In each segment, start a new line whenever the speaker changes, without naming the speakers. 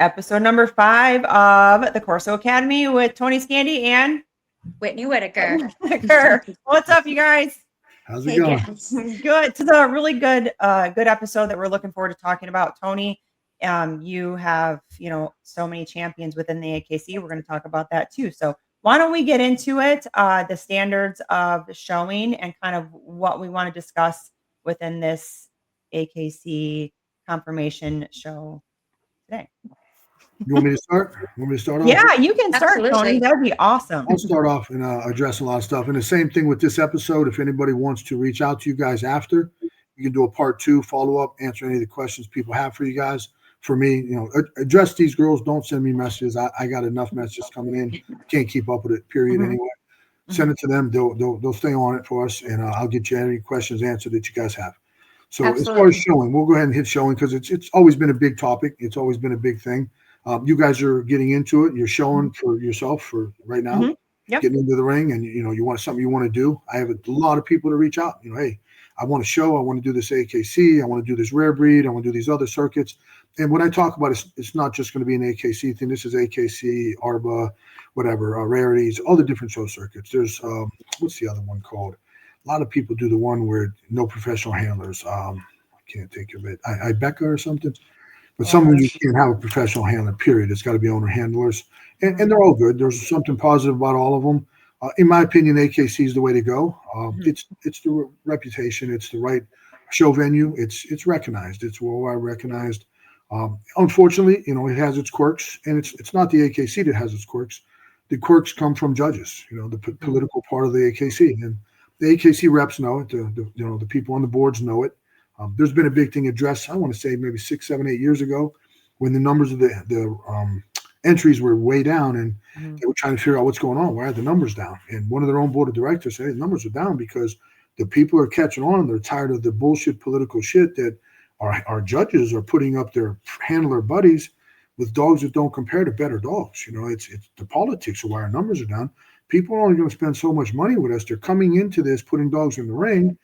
Episode number 5 of the Corso Academy with Tony Scandy and
Whitney Whitaker.
What's up, you guys?
How's it going?
Good. It's a really good episode that we're looking forward to talking about. Tony, you have, so many champions within the AKC. We're going to talk about that too. So why don't we get into it? The standards of showing and kind of what we want to discuss within this AKC confirmation show today.
You want me to start? You want me to start off?
Yeah, you can start,
Absolutely.
Tony. That'd be awesome.
I'll start off and address a lot of stuff. And the same thing with this episode. If anybody wants to reach out to you guys after, you can do a part 2 follow-up, answer any of the questions people have for you guys. For me, address these girls. Don't send me messages. I got enough messages coming in. I can't keep up with it, period, anyway. Send it to them. They'll stay on it for us, and I'll get you any questions answered that you guys have. So Absolutely. As far as showing, we'll go ahead and hit showing because it's always been a big topic. It's always been a big thing. You guys are getting into it. You're showing for yourself for right now, getting into the ring, and you want something you want to do. I have a lot of people to reach out. Hey, I want to show. I want to do this AKC. I want to do this rare breed. I want to do these other circuits. And when I talk about it, it's not just going to be an AKC thing. This is AKC, ARBA, whatever, rarities, all the different show circuits. There's what's the other one called? A lot of people do the one where no professional handlers. I can't think of it. Becca or something. But some of you can't have a professional handler, period. It's got to be owner handlers. And they're all good. There's something positive about all of them. In my opinion, AKC is the way to go. It's the reputation. It's the right show venue. It's recognized. It's worldwide recognized. Unfortunately, it has its quirks. And it's not the AKC that has its quirks. The quirks come from judges, the political part of the AKC. And the AKC reps know it. The people on the boards know it. There's been a big thing addressed, I want to say maybe 6, 7, 8 years ago when the numbers of the entries were way down and they were trying to figure out what's going on. Why are the numbers down? And one of their own board of directors said, hey, the numbers are down because the people are catching on. They're tired of the bullshit political shit that our judges are putting up their handler buddies with dogs that don't compare to better dogs. It's the politics of why our numbers are down. People are only going to spend so much money with us. They're coming into this, putting dogs in the ring,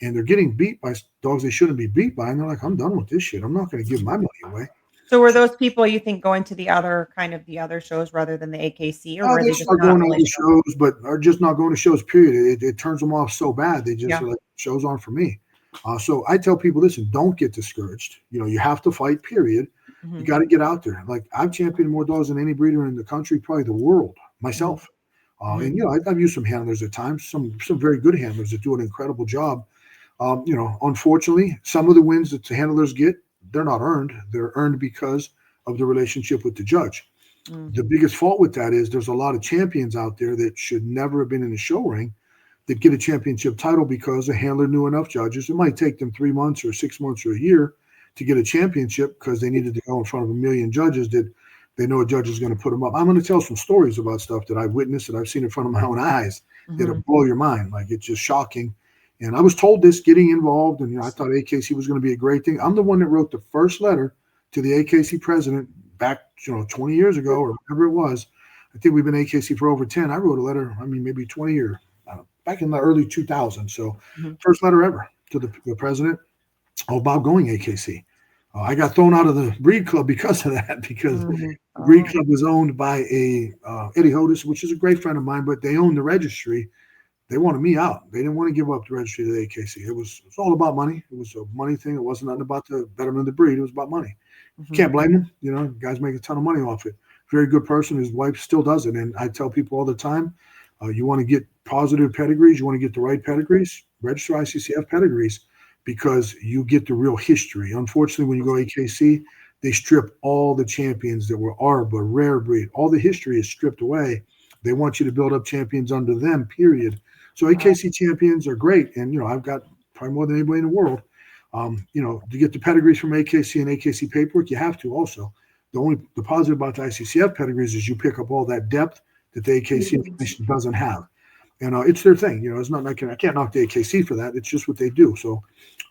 and they're getting beat by dogs they shouldn't be beat by. And they're like, I'm done with this shit. I'm not going to give my money away.
So were those people you think going to the other shows rather than the AKC? Or were they just
going to other shows, but are just not going to shows, period. It turns them off so bad. They just are like, shows aren't for me. So I tell people, listen, don't get discouraged. You have to fight, period. You got to get out there. Like I've championed more dogs than any breeder in the country, probably the world, myself. And, I've used some handlers at times, some very good handlers that do an incredible job. Unfortunately, some of the wins that the handlers get, they're not earned. They're earned because of the relationship with the judge. The biggest fault with that is there's a lot of champions out there that should never have been in the show ring that get a championship title because a handler knew enough judges. It might take them 3 months or 6 months or a year to get a championship because they needed to go in front of a million judges that they know a judge is going to put them up. I'm going to tell some stories about stuff that I've witnessed, that I've seen in front of my own eyes that'll blow your mind. Like it's just shocking. And I was told this getting involved, and I thought AKC was going to be a great thing. I'm the one that wrote the first letter to the AKC president back, 20 years ago or whatever it was. I think we've been AKC for over 10. I wrote a letter, maybe 20 or back in the early 2000s. So first letter ever to the president about going AKC. I got thrown out of the breed club because of that, because the breed club was owned by Eddie Hodis, which is a great friend of mine, but they owned the registry. They wanted me out. They didn't want to give up the registry to the AKC. It was all about money. It was a money thing. It wasn't nothing about the betterment of the breed. It was about money. Can't blame him. Guys make a ton of money off it. Very good person. His wife still does it. And I tell people all the time, you want to get positive pedigrees. You want to get the right pedigrees. Register ICCF pedigrees because you get the real history. Unfortunately, when you go AKC, they strip all the champions that were ARBA, rare breed. All the history is stripped away. They want you to build up champions under them, period. So AKC champions are great. And, I've got probably more than anybody in the world. To get the pedigrees from AKC and AKC paperwork, you have to also. The positive about the ICCF pedigrees is you pick up all that depth that the AKC information doesn't have. And it's their thing. It's not like I can't knock the AKC for that. It's just what they do. So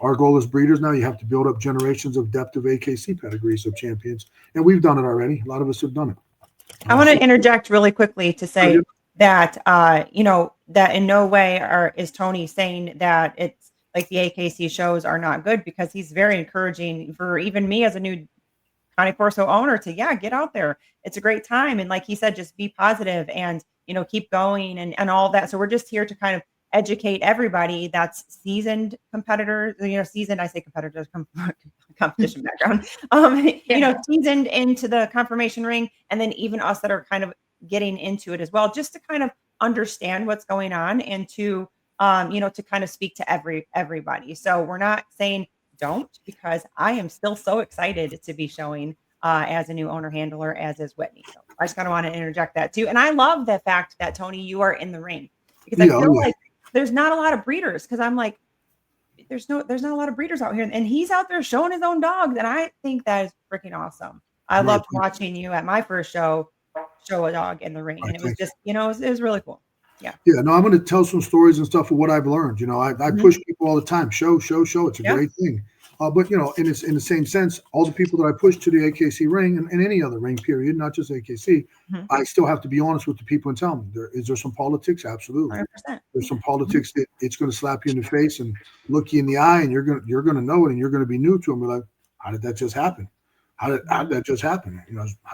our goal as breeders now, you have to build up generations of depth of AKC pedigrees of champions. And we've done it already. A lot of us have done it.
I want to interject really quickly to say that, that in no way is Tony saying that it's like the AKC shows are not good, because he's very encouraging for even me as a new Cane Corso owner to, get out there. It's a great time. And like he said, just be positive and, keep going and all of that. So we're just here to kind of educate everybody that's seasoned competitors, seasoned, I say competitors, competition background, seasoned into the conformation ring. And then even us that are kind of getting into it as well, just to kind of understand what's going on and to, to kind of speak to everybody. So we're not saying don't, because I am still so excited to be showing as a new owner handler, as is Whitney. So I just kind of want to interject that too. And I love the fact that, Tony, you are in the ring, because I feel like there's not a lot of breeders, because I'm like, there's not a lot of breeders out here, and he's out there showing his own dogs. And I think that is freaking awesome. I loved watching you at my first show a dog in the ring. And it was just, it was really cool. Yeah.
Yeah. No, I'm going to tell some stories and stuff of what I've learned. I push people all the time. Show. It's a great thing. But in the same sense, all the people that I push to the AKC ring and any other ring period, not just AKC, I still have to be honest with the people and tell them, is there some politics? Absolutely.
100%.
There's some politics that it's going to slap you in the face and look you in the eye, and you're going to know it, and you're going to be new to them. You're like, how did that just happen? How did that just happen?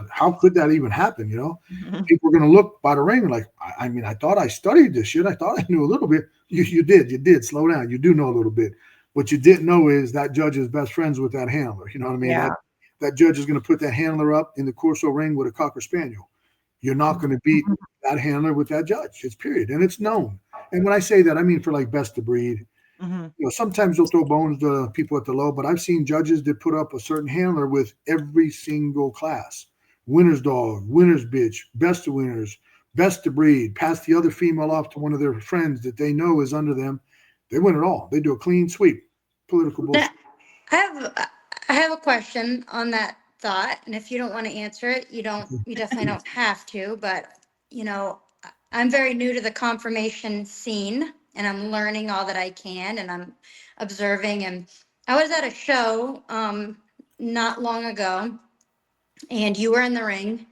How could that even happen? People are going to look by the ring and like, I thought I studied this shit. I thought I knew a little bit. You did. Slow down. You do know a little bit. What you didn't know is that judge is best friends with that handler. You know what I mean?
Yeah.
That judge is going to put that handler up in the Corso ring with a Cocker Spaniel. You're not going to beat that handler with that judge. It's period. And it's known. And when I say that, I mean for like best of breed. Sometimes they'll throw bones to people at the low, but I've seen judges that put up a certain handler with every single class. Winner's dog, winner's bitch, best of winners, best of breed, pass the other female off to one of their friends that they know is under them. They win it all. They do a clean sweep. Political bullshit.
I have a question on that thought, and if you don't want to answer it, you definitely don't have to. But I'm very new to the conformation scene, and I'm learning all that I can, and I'm observing. And I was at a show not long ago, and you were in the ring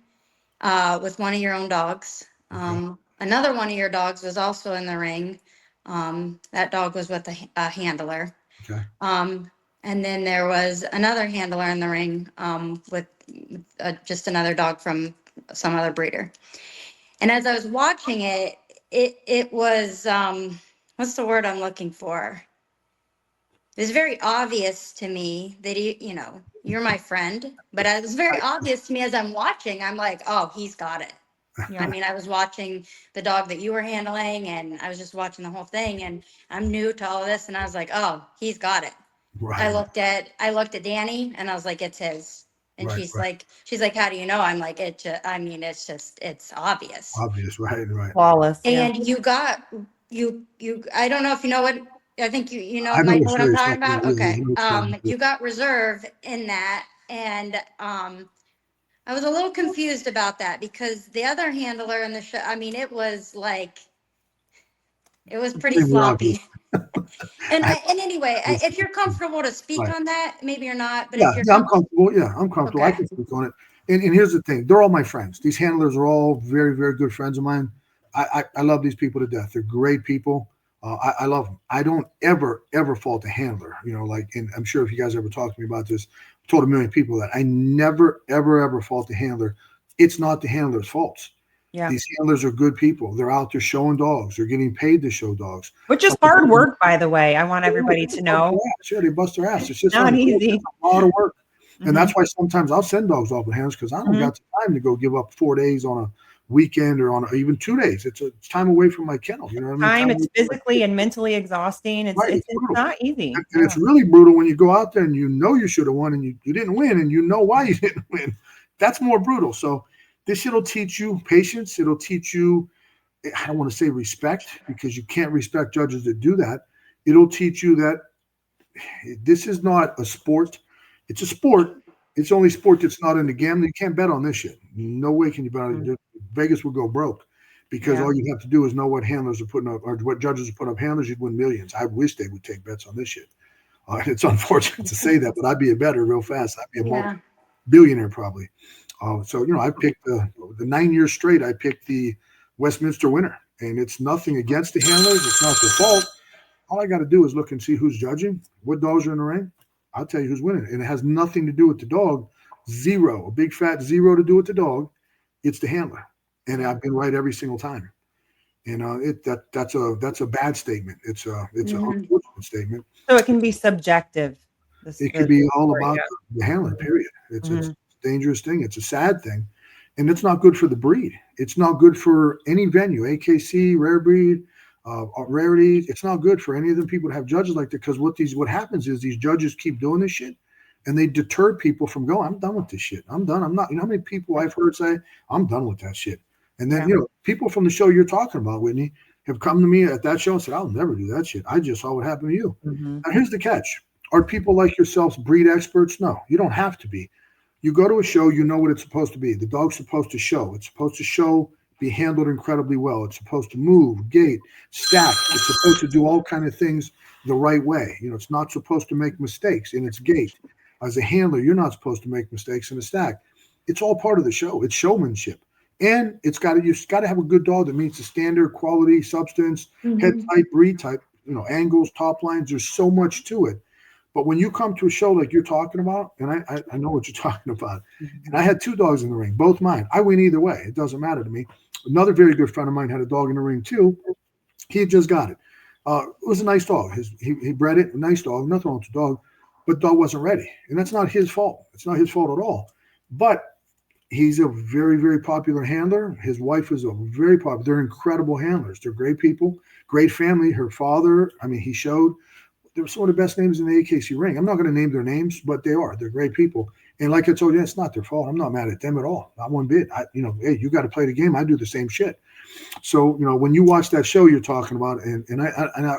with one of your own dogs. Another one of your dogs was also in the ring. That dog was with a handler.
Okay.
And then there was another handler in the ring with just another dog from some other breeder. And as I was watching it, it was, what's the word I'm looking for? It was very obvious to me that, you're my friend, but it was very obvious to me as I'm watching. I'm like, oh, he's got it. Yeah. I mean, I was watching the dog that you were handling, and I was just watching the whole thing, and I'm new to all of this, and I was like, oh, he's got it. Right. I looked at Danny, and I was like, it's his. And she's like, how do you know? I'm like, it's obvious.
Obvious, right.
Flawless.
And you got, I don't know if you know what, I think might know what I'm talking about. Okay. You got reserve in that, and I was a little confused about that, because the other handler in the show, it was pretty sloppy. And anyway, if you're comfortable to speak on that, maybe you're not. But if you're
I'm comfortable. Yeah, I'm comfortable. Okay. I can speak on it. And here's the thing: they're all my friends. These handlers are all very, very good friends of mine. I love these people to death. They're great people. I love them. I don't ever fault a handler. And I'm sure if you guys ever talk to me about this, I've told a million people that I never, ever fault the handler. It's not the handler's fault. Yeah. These handlers are good people. They're out there showing dogs. They're getting paid to show dogs.
Which is hard work, by the way. I want everybody to know.
Sure, they bust their ass. It's just
not easy.
It's a lot of work. And that's why sometimes I'll send dogs off with handlers, because I don't got the time to go give up 4 days on a weekend or on even 2 days. It's time away from my kennel. You know what I mean?
It's physically and mentally exhausting. It's not easy.
And it's really brutal when you go out there and you should have won, and you didn't win, and you know why you didn't win. That's more brutal. So this shit will teach you patience. It'll teach you, I don't want to say respect, because you can't respect judges that do that. It'll teach you that this is not a sport. It's a sport. It's only sport that's not in the gambling. You can't bet on this shit. No way can you bet on it. Vegas would go broke, because all you have to do is know what handlers are putting up, or what judges are putting up handlers. You'd win millions. I wish they would take bets on this shit. It's unfortunate to say that, but I'd be a bettor real fast. I'd be a multi-billionaire probably. So I picked the 9 years straight. I picked the Westminster winner, and it's nothing against the handlers. It's not their fault. All I got to do is look and see who's judging, what dogs are in the ring. I'll tell you who's winning, and it has nothing to do with the dog. zero, a big fat zero to do with the dog. It's the handler, and I've been right every single time. And that's a bad statement. It's an unfortunate statement.
So it can be subjective.
It could be all about
yeah.
the handler. Period. It's
Mhm.
a dangerous thing. It's a sad thing, and it's not good for the breed. It's not good for any venue, AKC, rare breed, rarities. It's not good for any of them people to have judges like that, because what happens is these judges keep doing this shit, and they deter people from going. I'm done with this shit. I'm done. I'm not. You know how many people I've heard say, "I'm done with that shit," and then people from the show you're talking about, Whitney, have come to me at that show and said, "I'll never do that shit. I just saw what happened to you."
Mhm.
Now here's the catch. Are people like yourselves breed experts? No, you don't have to be. You go to a show, you know what it's supposed to be. The dog's supposed to show. It's supposed to show, be handled incredibly well. It's supposed to move, gait, stack. It's supposed to do all kind of things the right way. It's not supposed to make mistakes in its gait. As a handler, you're not supposed to make mistakes in a stack. It's all part of the show. It's showmanship. And you've got to have a good dog that meets the standard quality, substance, head type, breed type, angles, top lines. There's so much to it. But when you come to a show like you're talking about, and I know what you're talking about, and I had 2 dogs in the ring, both mine. I win either way. It doesn't matter to me. Another very good friend of mine had a dog in the ring too. He had just got it. It was a nice dog. He bred it, a nice dog, nothing wrong with the dog, but the dog wasn't ready. And that's not his fault. It's not his fault at all. But he's a very, very popular handler. His wife is a very popular. They're incredible handlers. They're great people, great family. Her father, he showed. They're some of the best names in the AKC ring. I'm not going to name their names, but they are. They're great people. And like I told you, it's not their fault. I'm not mad at them at all. Not one bit. Hey, you got to play the game. I do the same shit. So, when you watch that show you're talking about, and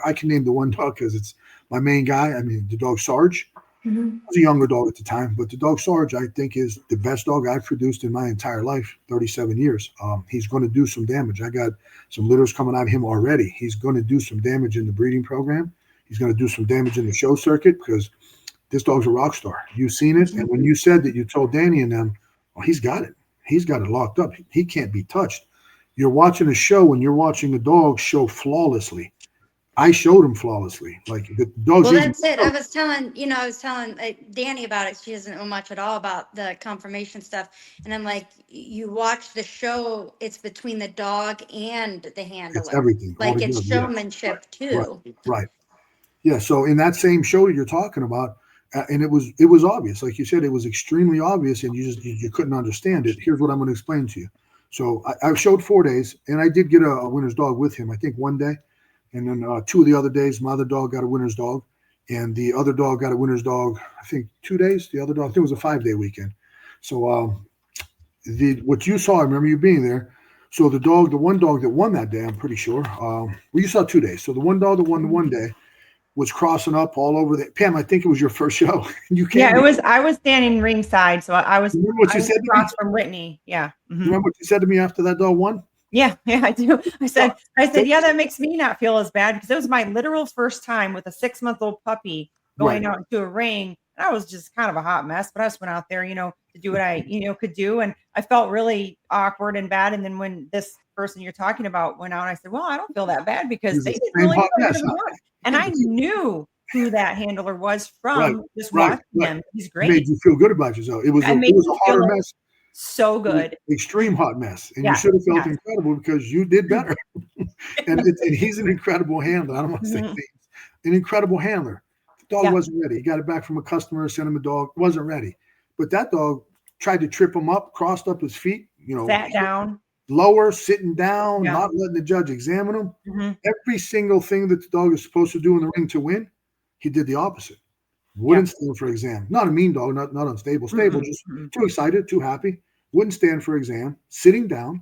I can name the one dog because it's my main guy. The dog Sarge.
Mm-hmm.
I was a younger dog at the time, but the dog Sarge, I think, is the best dog I've produced in my entire life, 37 years. He's going to do some damage. I got some litters coming out of him already. He's going to do some damage in the breeding program. He's going to do some damage in the show circuit because this dog's a rock star. You've seen it. And when you said that you told Danny and them, well, he's got it. He's got it locked up. He can't be touched. You're watching a show when you're watching a dog show flawlessly. I showed him flawlessly. Like the dog's.
Well, that's it. I was telling Danny about it. She doesn't know much at all about the conformation stuff. And I'm like, you watch the show, it's between the dog and the handler.
It's everything.
Like it's showmanship too.
Right. Yeah. So in that same show that you're talking about, and it was obvious, like you said, it was extremely obvious, and you couldn't understand it. Here's what I'm going to explain to you. So I showed 4 days, and I did get a winner's dog with him. I think one day, and then 2 of the other days, my other dog got a winner's dog, and the other dog got a winner's dog. I think 2 days. The other dog, I think it was a 5-day weekend. So what you saw, I remember you being there. So the one dog that won that day, I'm pretty sure. You saw 2 days. So the one dog that won the one day was crossing up all over the Pam. I think it was your first show. You came.
Yeah, it was. I was standing ringside, so I was.
Remember what you said
across from Whitney. Yeah. Mm-hmm.
Remember what you said to me after that dog won?
Yeah, I do. I said, yeah, that makes me not feel as bad because it was my literal first time with a 6-month-old puppy going out into a ring. And I was just kind of a hot mess, but I just went out there, to do what I, could do. And I felt really awkward and bad. And then when this person you're talking about went out, I said, well, I don't feel that bad because they didn't really and I knew who that handler was from just watching him. He's great.
It made you feel good about yourself. It was a hotter mess.
So good.
Extreme hot mess. And you should have felt incredible because you did better. and he's an incredible handler. I don't want to say things. An incredible handler. The dog wasn't ready. He got it back from a customer, sent him a dog, wasn't ready. But that dog tried to trip him up, crossed up his feet,
sat down.
Lower, sitting down, not letting the judge examine him.
Mm-hmm.
Every single thing that the dog is supposed to do in the ring to win, he did the opposite. Wouldn't stand for exam. Not a mean dog, not unstable. Stable, just too excited, too happy. Wouldn't stand for exam. Sitting down,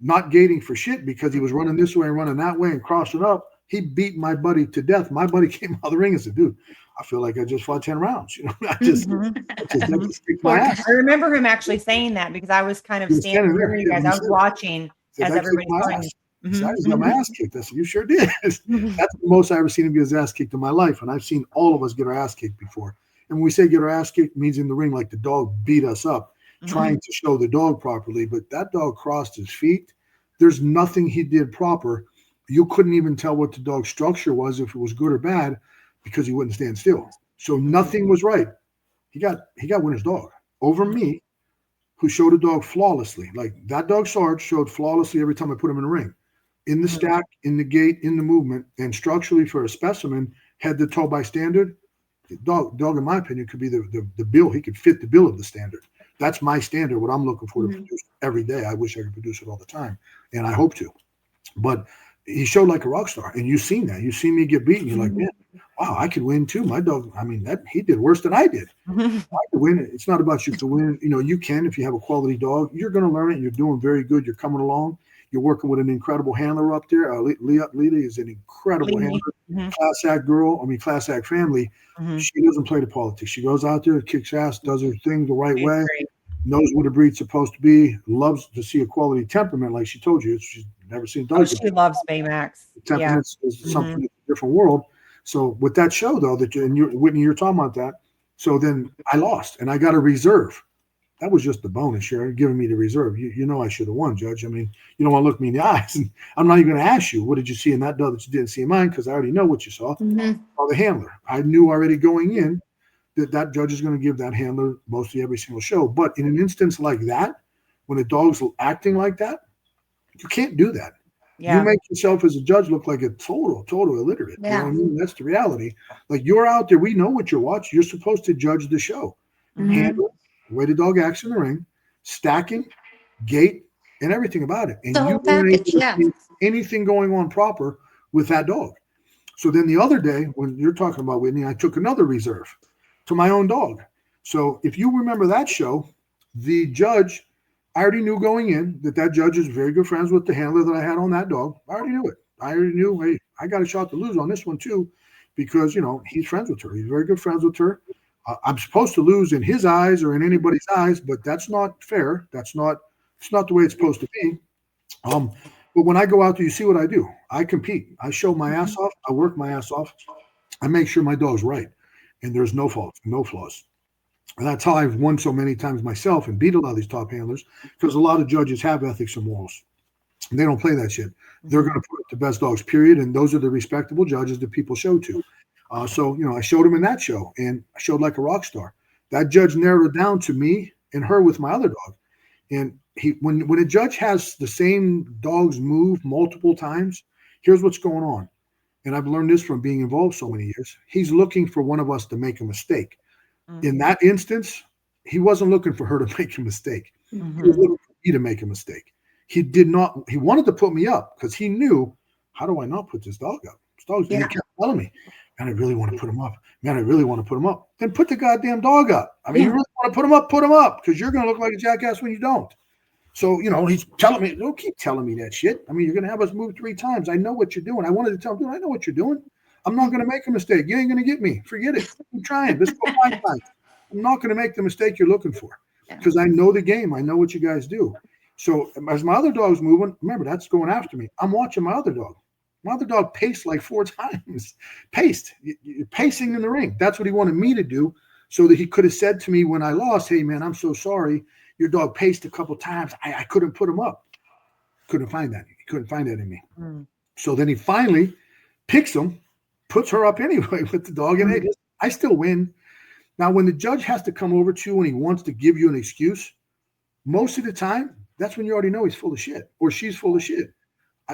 not gating for shit because he was running this way and running that way and crossing up. He beat my buddy to death. My buddy came out of the ring and said, dude, I feel like I just fought 10 rounds. I just kicked my ass.
I remember him actually saying that because I was kind of standing there. You guys, I was watching as everybody was going.
I just got my ass kicked. I said, you sure did. That's the most I've ever seen him get his ass kicked in my life. And I've seen all of us get our ass kicked before. And when we say get our ass kicked, it means in the ring like the dog beat us up, trying to show the dog properly. But that dog crossed his feet. There's nothing he did proper. You couldn't even tell what the dog's structure was, if it was good or bad, because he wouldn't stand still. So nothing was right. He got winner's dog. over me, who showed a dog flawlessly. Like that dog Sarge showed flawlessly every time I put him in the ring. In the stack, in the gait, in the movement, and structurally for a specimen, head to toe by standard, dog in my opinion, could be the bill. He could fit the bill of the standard. That's my standard, what I'm looking for to produce every day. I wish I could produce it all the time, and I hope to. But he showed like a rock star, and you've seen that. You see me get beaten. You're like, man, wow, I could win too. My dog, I mean, he did worse than I did. I could win. It's not about you to win. You know, you can if you have a quality dog. You're going to learn it. You're doing very good. You're coming along. You're working with an incredible handler up there. Leah is an incredible handler. Class act girl. I mean, class act family. She doesn't play the politics. She goes out there, kicks ass, does her thing the right way, knows what a breed's supposed to be, loves to see a quality temperament. Like she told you, she's never seen dogs.
She loves Baymax.
Temperament is something in a different world. So with that show, though, Whitney, you're talking about that. So then I lost, and I got a reserve. That was just the bonus, Sharon, giving me the reserve. You know I should have won, Judge. I mean, you don't want to look me in the eyes. And I'm not even going to ask you, what did you see in that dog that you didn't see in mine? Because I already know what you saw. Saw the handler. I knew already going in that judge is going to give that handler mostly every single show. But in an instance like that, when a dog's acting like that, you can't do that. Yeah. You make yourself as a judge look like a total illiterate. Yeah. You know what I mean? That's the reality. Like you're out there, we know what you're watching. You're supposed to judge the show. Handler, the way the dog acts in the ring, stacking, gait, and everything about it. And you weren't able to see anything going on proper with that dog. So then the other day, when you're talking about Whitney, I took another reserve to my own dog. So if you remember that show, the judge, I already knew going in that judge is very good friends with the handler that I had on that dog. I already knew it. I already knew, hey, I got a shot to lose on this one too, because, you know, he's friends with her. He's very good friends with her. I'm supposed to lose in his eyes or in anybody's eyes, but that's not fair. It's not the way it's supposed to be. But when I go out there, you see what I do. I compete. I show my ass off. I work my ass off. I make sure my dog's right, and there's no faults, no flaws. And that's how I've won so many times myself and beat a lot of these top handlers, because a lot of judges have ethics and morals. And they don't play that shit. They're going to put up the best dogs, period, and those are the respectable judges that people show to. So, you know, I showed him in that show, and I showed like a rock star. That judge narrowed it down to me and her with my other dog. And when a judge has the same dogs move multiple times, here's what's going on. And I've learned this from being involved so many years. He's looking for one of us to make a mistake. In that instance, he wasn't looking for her to make a mistake. He was looking for me to make a mistake. He wanted to put me up because he knew, how do I not put this dog up? This dog's he kept telling me, man, I really want to put him up. Man, I really want to put him up. Then put the goddamn dog up. I mean, you really want to put him up, because you're going to look like a jackass when you don't. So, you know, he's telling me, don't keep telling me that shit. I mean, you're going to have us move 3 times. I know what you're doing. I wanted to tell him, dude, I know what you're doing. I'm not going to make a mistake. You ain't going to get me. Forget it. I'm trying. Let's go 5 times. I'm not going to make the mistake you're looking for, because I know the game. I know what you guys do. So as my other dog's moving, remember, that's going after me. I'm watching my other dog. My other dog paced like 4 times. Pacing in the ring. That's what he wanted me to do, so that he could have said to me when I lost, hey, man, I'm so sorry. Your dog paced a couple times. I couldn't put him up. Couldn't find that. He couldn't find that in me. So then he finally picks him, puts her up anyway with the dog, and I still win. Now, when the judge has to come over to you and he wants to give you an excuse, most of the time, that's when you already know he's full of shit or she's full of shit.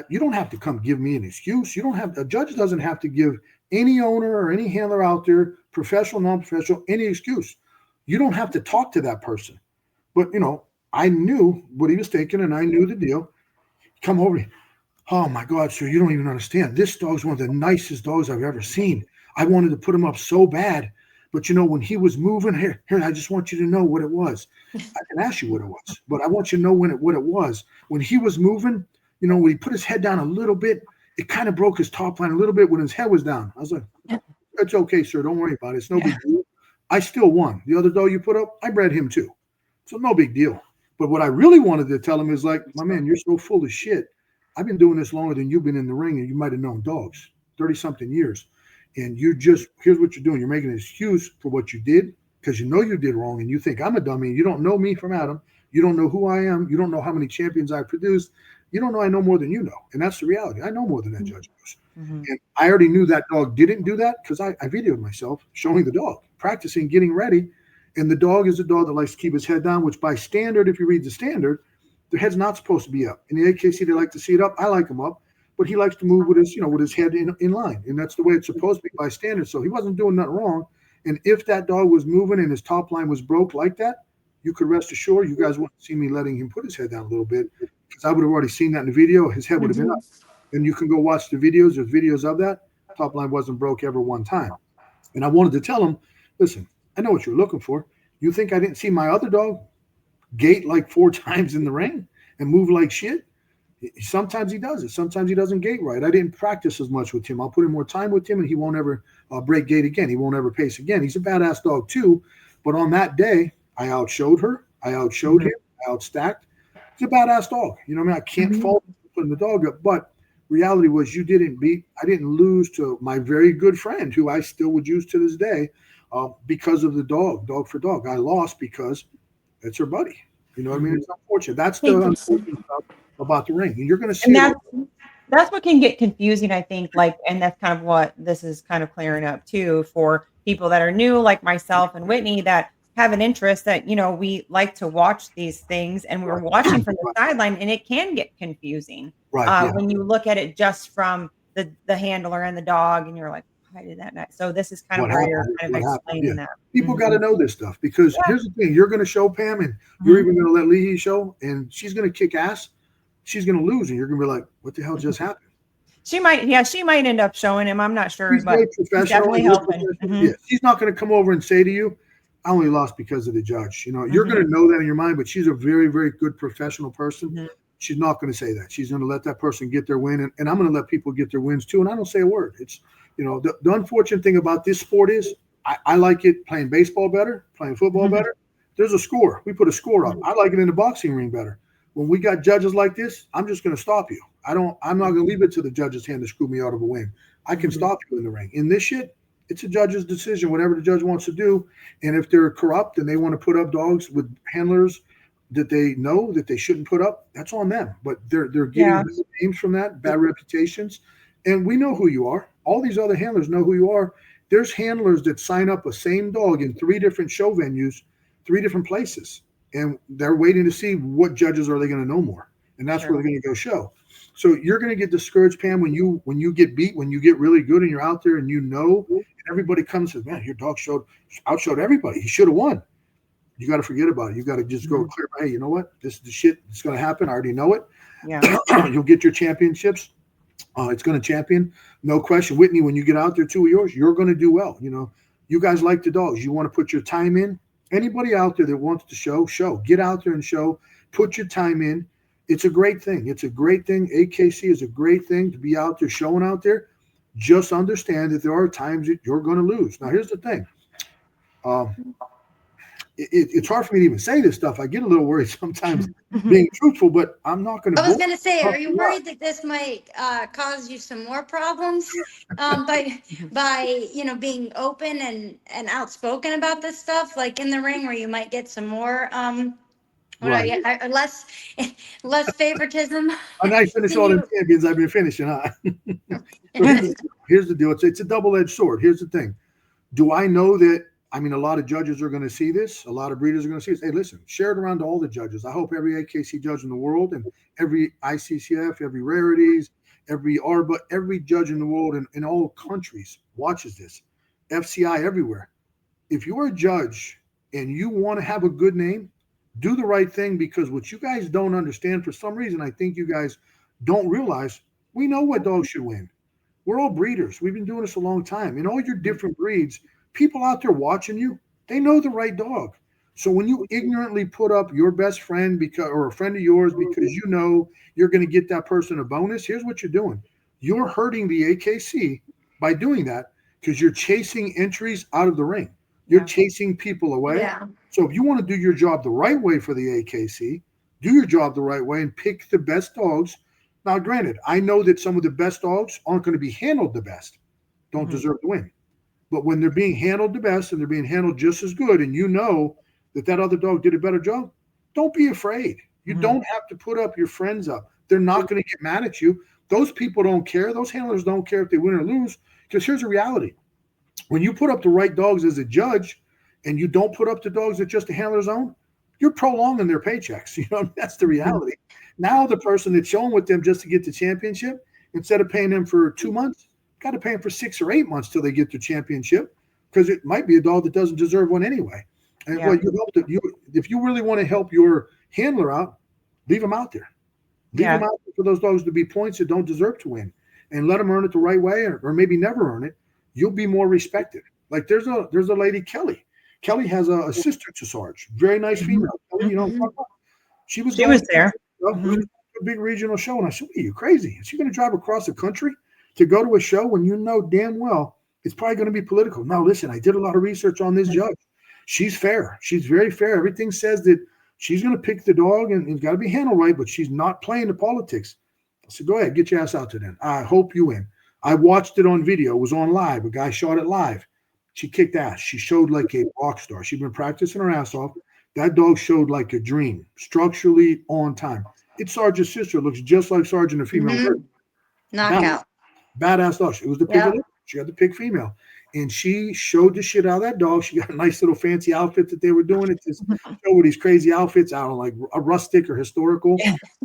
You don't have to come give me an excuse. A judge doesn't have to give any owner or any handler out there, professional, non-professional, any excuse. You don't have to talk to that person. But, you know, I knew what he was thinking, and I knew the deal. Come over. Oh, my God, sir, you don't even understand. This dog's one of the nicest dogs I've ever seen. I wanted to put him up so bad. But, you know, when he was moving, here, I just want you to know what it was. I can ask you what it was, but I want you to know what it was. When he was moving, you know, when he put his head down a little bit, it kind of broke his top line a little bit when his head was down. I was like, it's okay, sir. Don't worry about it. It's no big deal. I still won. The other dog you put up, I bred him too. So no big deal. But what I really wanted to tell him is like, my man, you're so full of shit. I've been doing this longer than you've been in the ring, and you might have known dogs, 30-something years. And here's what you're doing. You're making an excuse for what you did, because you know you did wrong, and you think I'm a dummy. You don't know me from Adam. You don't know who I am. You don't know how many champions I produced. You don't know I know more than you know. And that's the reality. I know more than that judge knows. And I already knew that dog didn't do that, because I videoed myself showing the dog, practicing, getting ready. And the dog is a dog that likes to keep his head down, which by standard, if you read the standard, their head's not supposed to be up. In the AKC, they like to see it up. I like him up, but he likes to move with his head in line. And that's the way it's supposed to be by standard. So he wasn't doing nothing wrong. And if that dog was moving and his top line was broke like that, you could rest assured you guys wouldn't see me letting him put his head down a little bit, because I would have already seen that in the video. His head would have been up. And you can go watch the videos. There's videos of that. Top line wasn't broke ever one time. And I wanted to tell him, listen, I know what you're looking for. You think I didn't see my other dog gate like 4 times in the ring and move like shit? Sometimes he does it. Sometimes he doesn't gate right. I didn't practice as much with him. I'll put in more time with him, and he won't ever break gate again. He won't ever pace again. He's a badass dog too. But on that day, I outshowed her. I outshowed him. I outstacked. He's a badass dog. You know what I mean? I can't fault putting the dog up. But reality was, I didn't lose to my very good friend, who I still would use to this day, because of the dog for dog. I lost because it's her buddy. You know what I mean? It's unfortunate. That's the unfortunate stuff about the ring. And you're going to see
that's what can get confusing, I think, and that's kind of what this is kind of clearing up too, for people that are new, like myself and Whitney, that have an interest, that, we like to watch these things, and we're watching from the sideline, and it can get confusing when you look at it just from the handler and the dog, and you're like, I did that next. So this is kind of where you're kind of explaining that.
People got to know this stuff, because here's the thing. You're going to show Pam, and you're even going to let Leahy show, and she's going to kick ass. She's going to lose, and you're going to be like, what the hell just happened?
She might end up showing him. I'm not sure, but she's definitely helping.
Yeah, she's not going to come over and say to you, I only lost because of the judge. You're going to know that in your mind, but she's a very, very good professional person. She's not going to say that. She's going to let that person get their win, and I'm going to let people get their wins too, and I don't say a word. It's, the unfortunate thing about this sport is I like it playing baseball better, playing football better. There's a score. We put a score up. I like it in the boxing ring better. When we got judges like this, I'm just going to stop you. I'm not going to leave it to the judge's hand to screw me out of a win. I can stop you in the ring. In this shit, it's a judge's decision, whatever the judge wants to do. And if they're corrupt and they want to put up dogs with handlers that they know that they shouldn't put up, that's on them. But they're getting bad names from that, bad reputations. And we know who you are. All these other handlers know who you are. There's handlers that sign up a same dog in 3 different show venues, 3 different places. And they're waiting to see what judges are they going to know more. And that's where they're going to go show. So you're going to get discouraged, Pam, when you get beat, when you get really good and you're out there and and everybody comes and says, man, your dog outshowed everybody. He should have won. You got to forget about it. You got to just go clear. Hey, you know what? This is the shit that's going to happen. I already know it.
Yeah.
You'll get your championships. It's going to champion. No question. Whitney, when you get out there, 2 of yours, you're going to do well. You guys like the dogs. You want to put your time in. Anybody out there that wants to show. Get out there and show. Put your time in. It's a great thing. It's a great thing. AKC is a great thing to be out there, showing out there. Just understand that there are times that you're going to lose. Now, here's the thing. It's hard for me to even say this stuff. I get a little worried sometimes being truthful, but I'm not going to.
I was going to say, are you worried that this might cause you some more problems by being open and outspoken about this stuff, like in the ring, where you might get some more less favoritism?
And I finish all the champions I've been finishing, huh? Here's the deal. It's a double-edged sword. Here's the thing. Do I know that? I mean, a lot of judges are going to see this. A lot of breeders are going to see this. Hey, listen, share it around to all the judges. I hope every AKC judge in the world, and every ICCF, every Rarities, every ARBA, every judge in the world and in all countries watches this. FCI everywhere. If you're a judge and you want to have a good name, do the right thing, because what you guys don't understand, for some reason, I think you guys don't realize, we know what dogs should win. We're all breeders. We've been doing this a long time. In all your different breeds, people out there watching you, they know the right dog. So when you ignorantly put up your best friend or a friend of yours because you know you're going to get that person a bonus, here's what you're doing. You're hurting the AKC by doing that, because you're chasing entries out of the ring. You're chasing people away.
Yeah.
So if you want to do your job the right way for the AKC, do your job the right way and pick the best dogs. Now, granted, I know that some of the best dogs aren't going to be handled the best, don't deserve to win. But when they're being handled the best and they're being handled just as good, and you know that other dog did a better job, don't be afraid. You don't have to put up your friends up. They're not going to get mad at you. Those people don't care. Those handlers don't care if they win or lose, because here's the reality. When you put up the right dogs as a judge and you don't put up the dogs that just the handler's own, you're prolonging their paychecks. You know, that's the reality. Now the person that's showing with them just to get the championship, instead of paying them for 2 months, got to pay them for 6 or 8 months till they get their championship, because it might be a dog that doesn't deserve one anyway. And well, you hope that if you really want to help your handler out, leave them out there. Leave them out there for those dogs to be points that don't deserve to win, and let them earn it the right way, or maybe never earn it. You'll be more respected. Like there's a lady, Kelly. Kelly has a sister to Sarge, very nice female. Kelly, you know, she was
there.
A big regional show, and I said, "Are you crazy? Is she going to drive across the country to go to a show when you know damn well it's probably going to be political?" No, listen, I did a lot of research on this judge. She's fair. She's very fair. Everything says that she's going to pick the dog, and it's got to be handled right, but she's not playing the politics. I said, "Go ahead, get your ass out there then. I hope you win." I watched it on video. It was on live. A guy shot it live. She kicked ass. She showed like a rock star. She'd been practicing her ass off. That dog showed like a dream, structurally on time. It's Sarge's sister. Looks just like Sarge in the female version.
Knockout.
Badass dog. It was the pig. She had the pig female. And she showed the shit out of that dog. She got a nice little fancy outfit that they were doing. It just showed with these crazy outfits. I don't know, like a rustic or historical.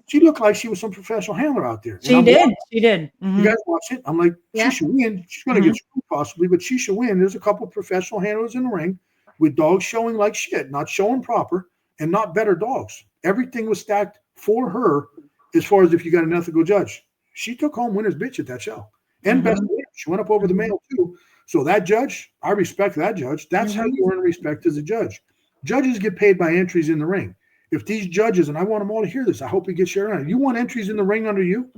She looked like she was some professional handler out there.
She did.
You guys watch it. I'm like, she should win. She's going to get screwed possibly, but she should win. There's a couple of professional handlers in the ring with dogs showing like shit, not showing proper, and not better dogs. Everything was stacked for her as far as if you got an ethical judge. She took home winner's bitch at that show. And best winner. She went up over the male too. So that judge, I respect that judge. That's how you earn respect as a judge. Judges get paid by entries in the ring. If these judges, and I want them all to hear this, I hope we get shared on it. You want entries in the ring under you?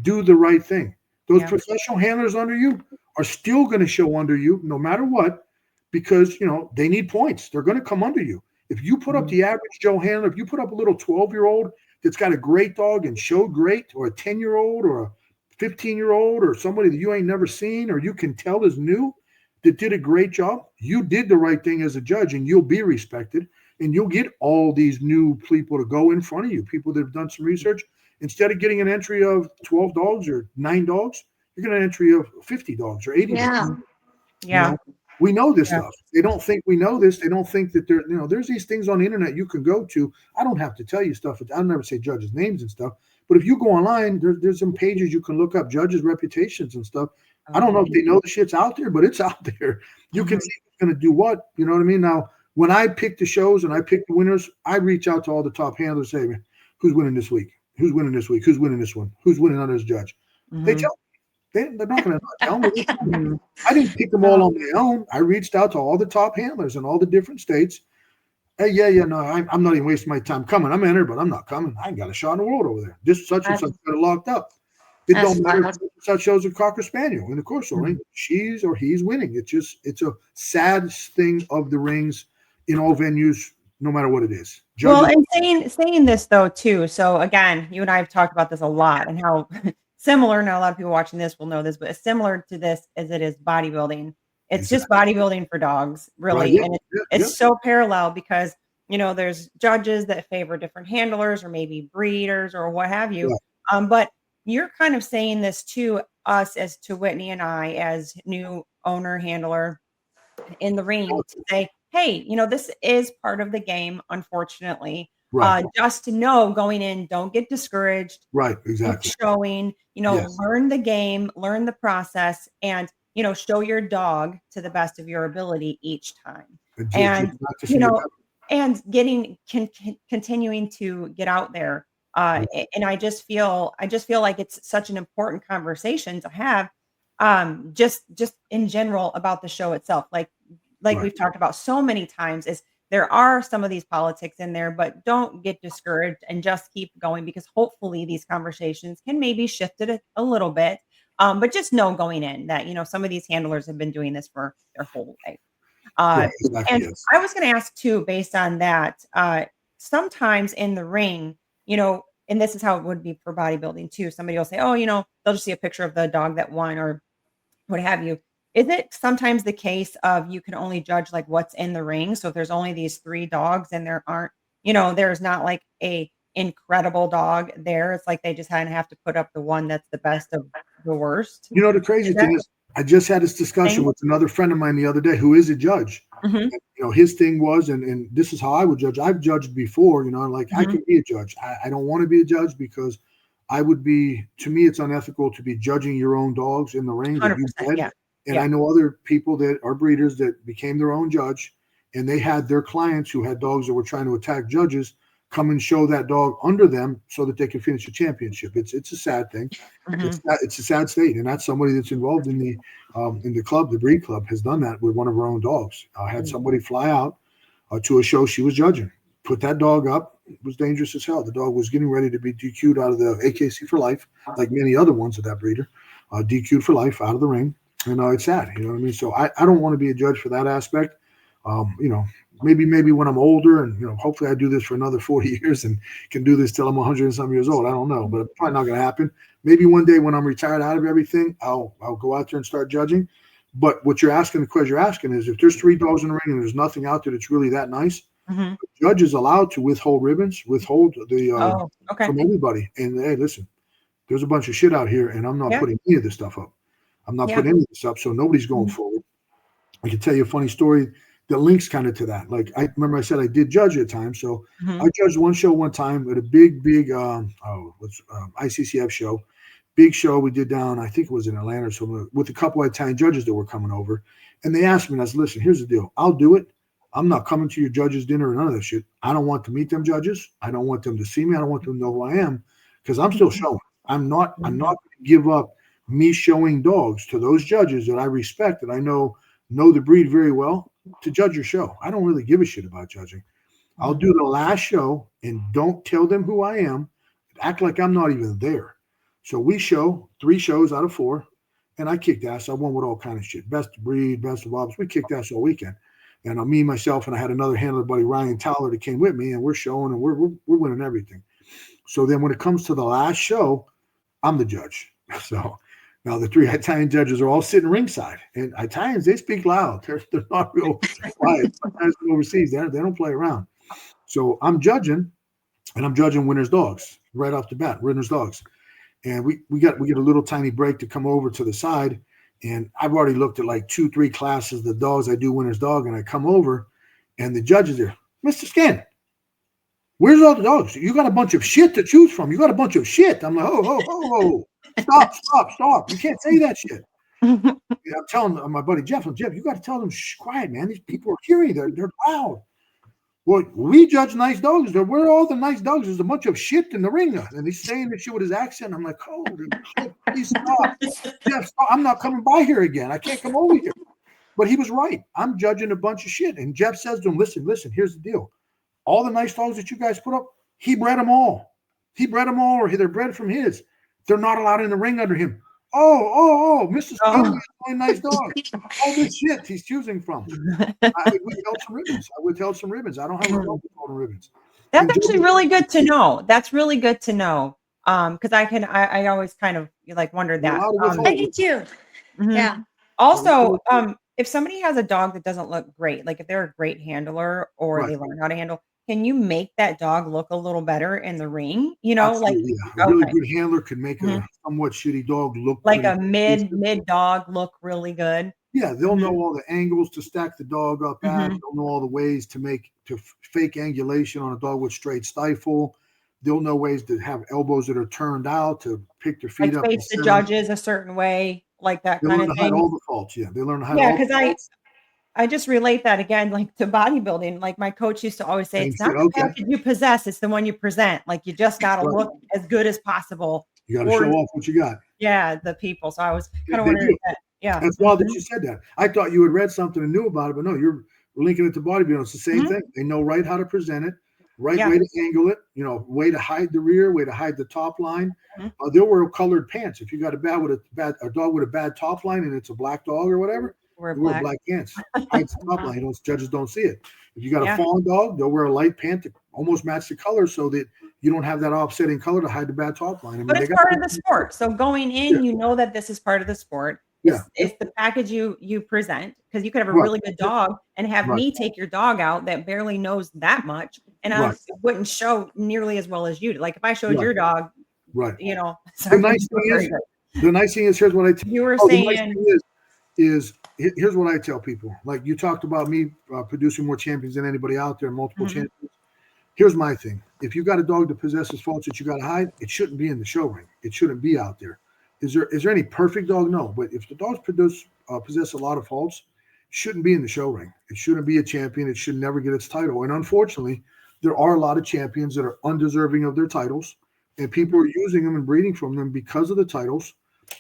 Do the right thing. Those professional handlers under you are still going to show under you no matter what, because, you know, they need points. They're going to come under you. If you put up the average Joe handler, if you put up a little 12-year-old that's got a great dog and showed great, or a 10-year-old or a 15-year-old or somebody that you ain't never seen or you can tell is new that did a great job, you did the right thing as a judge, and you'll be respected, and you'll get all these new people to go in front of you, people that have done some research. Instead of getting an entry of 12 dogs or 9 dogs, you're getting an entry of 50 dogs or 80 dogs. You know, we know this stuff. They don't think we know this. They don't think that there's these things on the internet you can go to. I don't have to tell you stuff. I'll never say judges' names and stuff. But if you go online, there's some pages you can look up judges' reputations and stuff. I don't know if they know the shit's out there, but it's out there. You can see who's going to do what. You know what I mean? Now, when I pick the shows and I pick the winners, I reach out to all the top handlers, say, who's winning this week? Who's winning this week? Who's winning this one? Who's winning under this judge? They tell me. They're not going to tell me. I didn't pick them all on my own. I reached out to all the top handlers in all the different states. Hey, no, I'm not even wasting my time coming. I'm entered, but I'm not coming. I ain't got a shot in the world over there. This such and such got it locked up. It don't matter if such shows a Cocker Spaniel in the Corso ring. She's or he's winning. It's a sad thing of the rings in all venues, no matter what it is.
Judges, well, and saying this though too. So again, you and I have talked about this a lot, and how similar. Now a lot of people watching this will know this, but it's similar to this as it is bodybuilding. It's just bodybuilding for dogs, really, and it's so parallel because there's judges that favor different handlers or maybe breeders or what have you. But you're kind of saying this to us as to Whitney and I as new owner handler in the ring to say, hey, this is part of the game, unfortunately. Just to know going in, don't get discouraged.
Right, exactly.
Keep showing, learn the game, learn the process, and show your dog to the best of your ability each time. And continuing to get out there. And I just feel like it's such an important conversation to have, just in general about the show itself. Like we've talked about so many times, is there are some of these politics in there, but don't get discouraged and just keep going, because hopefully these conversations can maybe shift it a little bit. But just know going in that, some of these handlers have been doing this for their whole life. And I was going to ask too, based on that, sometimes in the ring, and this is how it would be for bodybuilding too. Somebody will say, oh, they'll just see a picture of the dog that won or what have you. Is it sometimes the case of you can only judge like what's in the ring? So if there's only these 3 dogs and there aren't, there's not like a incredible dog there. It's like they just kind of have to put up the one that's the best of the worst.
The crazy thing is, I just had this discussion with another friend of mine the other day who is a judge. And, his thing was, and this is how I would judge. I've judged before, like I can be a judge. I don't want to be a judge because I would be, to me, it's unethical to be judging your own dogs in the ring that you fed.
Yeah.
And I know other people that are breeders that became their own judge, and they had their clients who had dogs that were trying to attack judges come and show that dog under them so that they can finish a championship. It's a sad thing. It's a sad state, and that's somebody that's involved in the club. The breed club has done that with one of her own dogs. Had somebody fly out to a show she was judging, put that dog up. It was dangerous as hell. The dog was getting ready to be DQ'd out of the AKC for life, like many other ones of that breeder, DQ'd for life out of the ring. And it's sad, you know what I mean? So I don't want to be a judge for that aspect. Maybe when I'm older and, hopefully I do this for another 40 years and can do this till I'm 100 and some years old. I don't know, but it's probably not going to happen. Maybe one day when I'm retired out of everything, I'll go out there and start judging. But what you're asking, the question you're asking is if there's 3 dogs in the ring and there's nothing out there that's really that nice, the judge is allowed to withhold ribbons, withhold the from everybody. And hey, listen, there's a bunch of shit out here and I'm not putting any of this stuff up. I'm not putting any of this up, so nobody's going forward. I can tell you a funny story that links kind of to that. Like I remember I said I did judge at times. So I judged one show one time at a big ICCF show. Big show we did down, I think it was in Atlanta or something, with a couple of Italian judges that were coming over. And they asked me, and I said, listen, here's the deal. I'll do it. I'm not coming to your judges' dinner or none of that shit. I don't want to meet them judges. I don't want them to see me. I don't want them to know who I am because I'm still showing. I'm not going to give up me showing dogs to those judges that I respect, that I know the breed very well, to judge your show. I don't really give a shit about judging. I'll do the last show and don't tell them who I am. Act like I'm not even there. So we show 3 shows out of 4, and I kicked ass. I won with all kind of shit. Best of breed, best of obs. We kicked ass all weekend. And me, myself, and I had another handler buddy, Ryan Towler, that came with me, and we're showing, and we're winning everything. So then when it comes to the last show, I'm the judge. So now the 3 Italian judges are all sitting ringside, and Italians, they speak loud. They're not real quiet. Sometimes overseas, they don't play around. So I'm judging, and I'm judging winners' dogs right off the bat, winners' dogs. And we get a little tiny break to come over to the side, and I've already looked at like 2-3 classes of the dogs I do winners' dog, and I come over, and the judge is there. Mr. Scandy, where's all the dogs? You got a bunch of shit to choose from. You got a bunch of shit. I'm like, oh. Stop. You can't say that shit. I'm telling my buddy Jeff, you got to tell them, shh, quiet, man. These people are hearing. They're loud. Well, we judge nice dogs. Where are all the nice dogs? There's a bunch of shit in the ring. And he's saying this shit with his accent. I'm like, holy shit, please stop. Jeff, stop. I'm not coming by here again. I can't come over here. But he was right. I'm judging a bunch of shit. And Jeff says to him, listen, here's the deal. All the nice dogs that you guys put up, he bred them all. Or they're bred from his. They're not allowed in the ring under him. Oh, Mr. Scandy is a nice dog. All this shit he's choosing from. I would tell some ribbons. I don't have a problem with holding ribbons.
That's actually really good to know. That's really good to know. Because I always kind of wondered that.
I do too. Yeah.
Also, if somebody has a dog that doesn't look great, like if they're a great handler or they learn how to handle, can you make that dog look a little better in the ring?
Absolutely, a really good handler could make a somewhat shitty dog look
like a mid dog look really good.
Yeah, they'll know all the angles to stack the dog up at. They'll know all the ways to fake angulation on a dog with straight stifle. They'll know ways to have elbows that are turned out to pick their feet up.
Face the judges a certain way, like that kind of thing.
They learn to hide all the faults. Yeah, they learn to hide.
Yeah, because I just relate that again, like to bodybuilding. Like my coach used to always say, it's not the package you possess, it's the one you present. Like you just got to look as good as possible.
You got to show off what you got.
Yeah, the people. So I was kind of wondering that. Yeah.
That's wild that you said that. I thought you had read something and knew about it, but no, you're linking it to bodybuilding. It's the same thing. They know how to present it, way to angle it, way to hide the rear, way to hide the top line. They'll wear colored pants. If you got a dog with a bad top line and it's a black dog or whatever, wear black pants. Hides the top line. Judges don't see it. If you got a fawn dog, they'll wear a light pant to almost match the color so that you don't have that offsetting color to hide the bad top line.
But it's part of the sport. So going in, you know that this is part of the sport. It's the package you present, because you could have a really good dog and have me take your dog out that barely knows that much, and I wouldn't show nearly as well as you did. Like if I showed your dog,
the nice thing is, here's what I tell
you were saying.
is here's what I tell people. Like you talked about me producing more champions than anybody out there, multiple champions. Here's my thing. If you got a dog that possesses faults that you got to hide, it shouldn't be in the show ring. It shouldn't be out there. Is there any perfect dog? No. But if the dogs possess a lot of faults, it shouldn't be in the show ring. It shouldn't be a champion. It should never get its title. And unfortunately, there are a lot of champions that are undeserving of their titles, and people are using them and breeding from them because of the titles.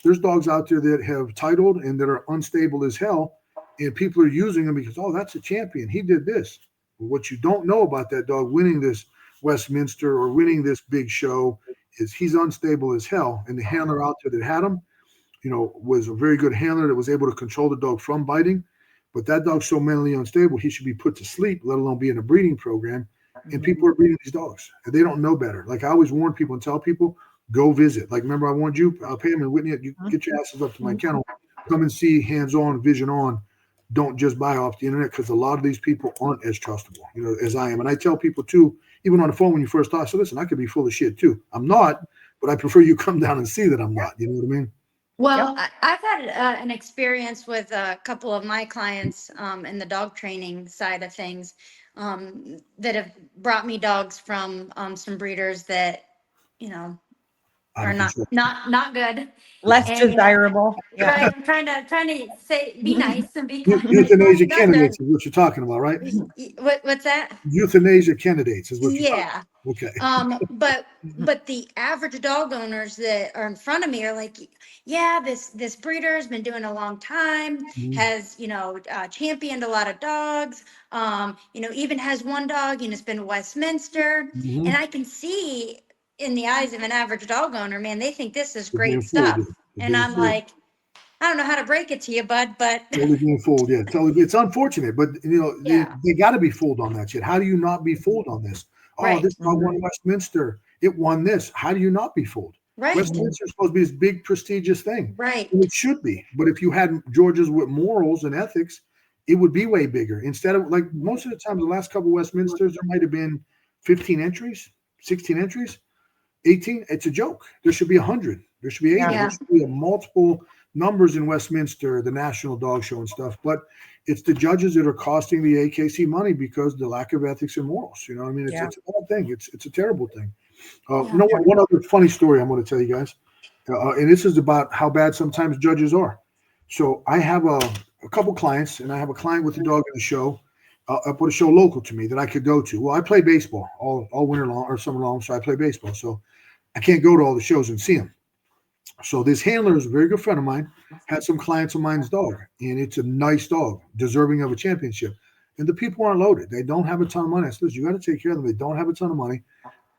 There's dogs out there that have titled and that are unstable as hell, and people are using them because, oh, that's a champion. He did this. What you don't know about that dog winning this Westminster or winning this big show is he's unstable as hell. And the handler out there that had him, was a very good handler that was able to control the dog from biting. But that dog's so mentally unstable, he should be put to sleep, let alone be in a breeding program. And people are breeding these dogs, and they don't know better. Like I always warn people and tell people, go visit. Like remember I warned you, Pam and Whitney, you get your asses up to my kennel, come and see hands-on, vision on. Don't just buy off the internet, because a lot of these people aren't as trustable, as I am. And I tell people too, even on the phone when you first talk, so listen, I could be full of shit too. I'm not, but I prefer you come down and see that I'm not. You know what I mean?
Well, I've had an experience with a couple of my clients in the dog training side of things that have brought me dogs from some breeders that, are not good.
Less
And,
desirable.
Right. I'm trying to say, be nice and be kind.
Euthanasia candidates is what you're talking about, right?
What's that?
Euthanasia candidates is what you're talking about. Okay.
But the average dog owners that are in front of me are like, yeah, this breeder has been doing a long time, has, championed a lot of dogs, even has one dog, it's been Westminster. And I can see in the eyes of an average dog owner, man, they think this is great stuff. And I'm like, I don't know how to break it to you, bud, but
totally being fooled. Yeah, totally. It's unfortunate, but they got to be fooled on that shit. How do you not be fooled on this? Oh, this dog won Westminster. It won this. How do you not be fooled?
Right.
Westminster is supposed to be this big prestigious thing.
Right.
And it should be. But if you had Georges with morals and ethics, it would be way bigger. Instead of like most of the time, the last couple of Westminsters, there might have been 15 entries, 16 entries. 18, it's a joke. There should be 100. There should be 80. There should be multiple numbers in Westminster, the National Dog Show and stuff. But it's the judges that are costing the AKC money because the lack of ethics and morals. You know what I mean? It's a bad thing. It's a terrible thing. One other funny story I'm going to tell you guys. And this is about how bad sometimes judges are. So I have a couple clients, and I have a client with a dog in the show. I put a show local to me that I could go to. Well, I play baseball all winter long or summer long, so I play baseball. So I can't go to all the shows and see them. So this handler is a very good friend of mine, had some clients of mine's dog, and it's a nice dog, deserving of a championship. And the people aren't loaded. They don't have a ton of money. I said, listen, you got to take care of them. They don't have a ton of money.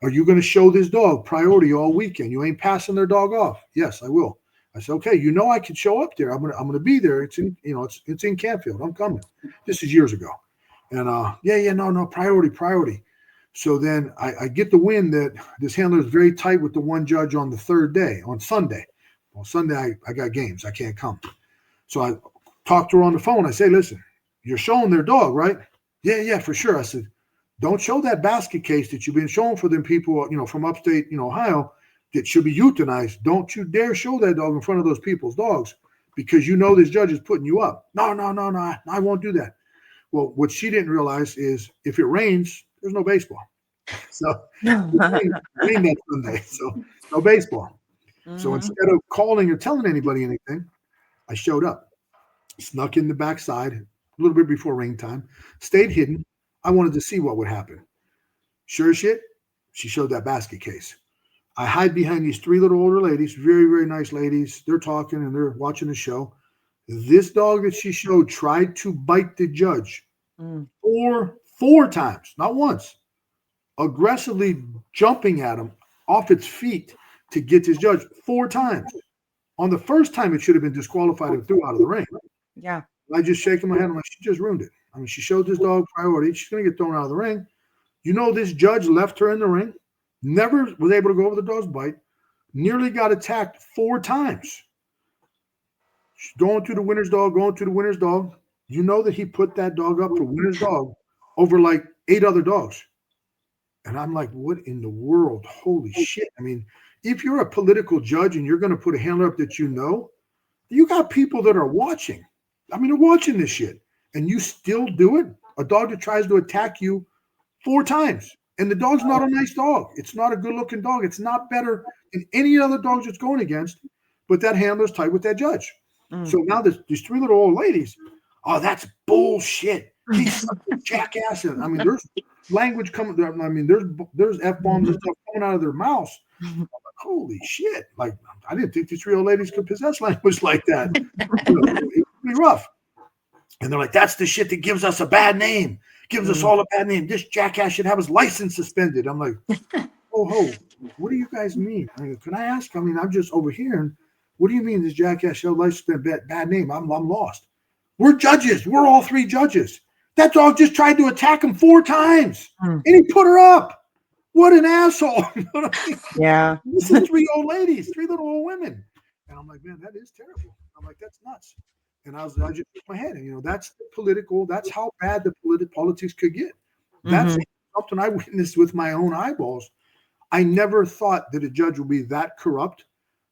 Are you going to show this dog priority all weekend? You ain't passing their dog off. Yes, I will. I said, okay, I can show up there. I'm gonna be there. It's in, it's in Campfield. I'm coming. This is years ago. And no, priority. So then I get the wind that this handler is very tight with the one judge on the third day, on Sunday. Well, Sunday I got games. I can't come. So I talked to her on the phone. I say, listen, you're showing their dog, right? Yeah, for sure. I said, don't show that basket case that you've been showing for them people, from upstate, Ohio, that should be euthanized. Don't you dare show that dog in front of those people's dogs, because this judge is putting you up. No, I won't do that. Well, what she didn't realize is if it rains, there's no baseball. So it rained that Sunday, so no baseball. So instead of calling or telling anybody anything, I showed up, snuck in the backside a little bit before rain time, stayed hidden. I wanted to see what would happen. Sure as shit, she showed that basket case. I hide behind these three little older ladies, very, very nice ladies. They're talking and they're watching the show. This dog that she showed tried to bite the judge four times, not once, aggressively jumping at him off its feet to get this judge 4 times. On the first time, it should have been disqualified and threw out of the ring.
Yeah.
I just shaking my head. I'm like, she just ruined it. I mean, she showed this dog priority. She's going to get thrown out of the ring. This judge left her in the ring, never was able to go over the dog's bite, nearly got attacked 4 times. She's going to the winner's dog. That he put that dog up for winner's dog over like 8 other dogs. And I'm like, what in the world? Holy shit. I mean, if you're a political judge and you're going to put a handler up that you got people that are watching. I mean, they're watching this shit, and you still do it. A dog that tries to attack you 4 times, and the dog's not a nice dog. It's not a good-looking dog. It's not better than any other dogs it's going against, but that handler's tight with that judge. So now these 3 little old ladies, oh, that's bullshit. He's such a jackass. I mean, there's language coming. I mean, there's F-bombs and stuff coming out of their mouths. I'm like, holy shit. Like, I didn't think these 3 old ladies could possess language like that. It was pretty rough. And they're like, that's the shit that gives us a bad name. Gives us all a bad name. This jackass should have his license suspended. I'm like, oh, what do you guys mean? I go, can I ask? I mean, I'm just overhearing. What do you mean this jackass should have license suspended? Bad name. I'm lost. We're judges. We're all 3 judges. That dog just tried to attack him 4 times, and he put her up. What an asshole. You know what I mean?
Yeah.
This is 3 old ladies, 3 little old women. And I'm like, man, that is terrible. I'm like, that's nuts. And I just shook my head. And, that's the political, that's how bad the politics could get. That's something I witnessed with my own eyeballs. I never thought that a judge would be that corrupt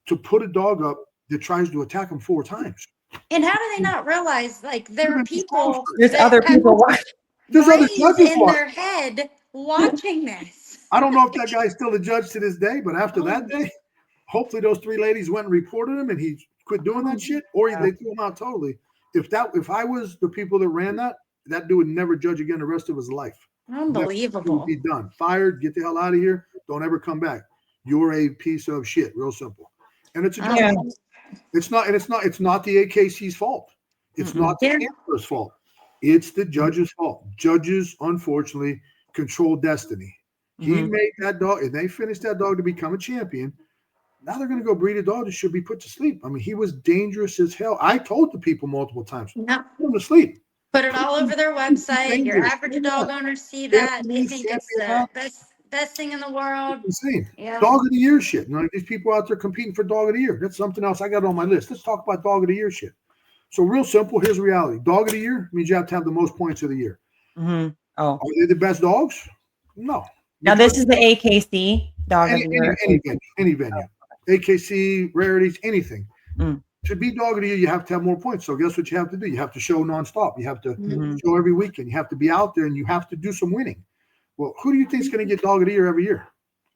to put a dog up that tries to attack him 4 times.
And how do they not realize, like, there are people,
There's other people watching.
There's other judges
in their head watching this.
I don't know if that guy's still a judge to this day, but after that day, hopefully those 3 ladies went and reported him and he quit doing that shit, or they threw him out totally. If I was the people that ran that dude would never judge again the rest of his life.
Unbelievable.
Be done. Fired. Get the hell out of here. Don't ever come back. You're a piece of shit. Real simple. And it's a judge. It's not the AKC's fault. It's not the handler's fault. It's the judge's fault. Judges, unfortunately, control destiny. He made that dog, and they finished that dog to become a champion. Now they're going to go breed a dog that should be put to sleep. I mean, he was dangerous as hell. I told the people multiple times, put him to sleep.
Put it all over their website. Your average dog owners see that. They think it's the best thing in the world.
Insane. Yeah. Dog of the year shit. These people out there competing for dog of the year. That's something else I got on my list. Let's talk about dog of the year shit. So real simple. Here's the reality. Dog of the year means you have to have the most points of the year. Oh, are they the best dogs? No.
Now this is the AKC dog of the year.
Any venue. AKC, rarities, anything. To be dog of the year, you have to have more points. So guess what you have to do? You have to show nonstop. You have to show every weekend. You have to be out there and you have to do some winning. Well, who do you think is going to get dog of the year every year?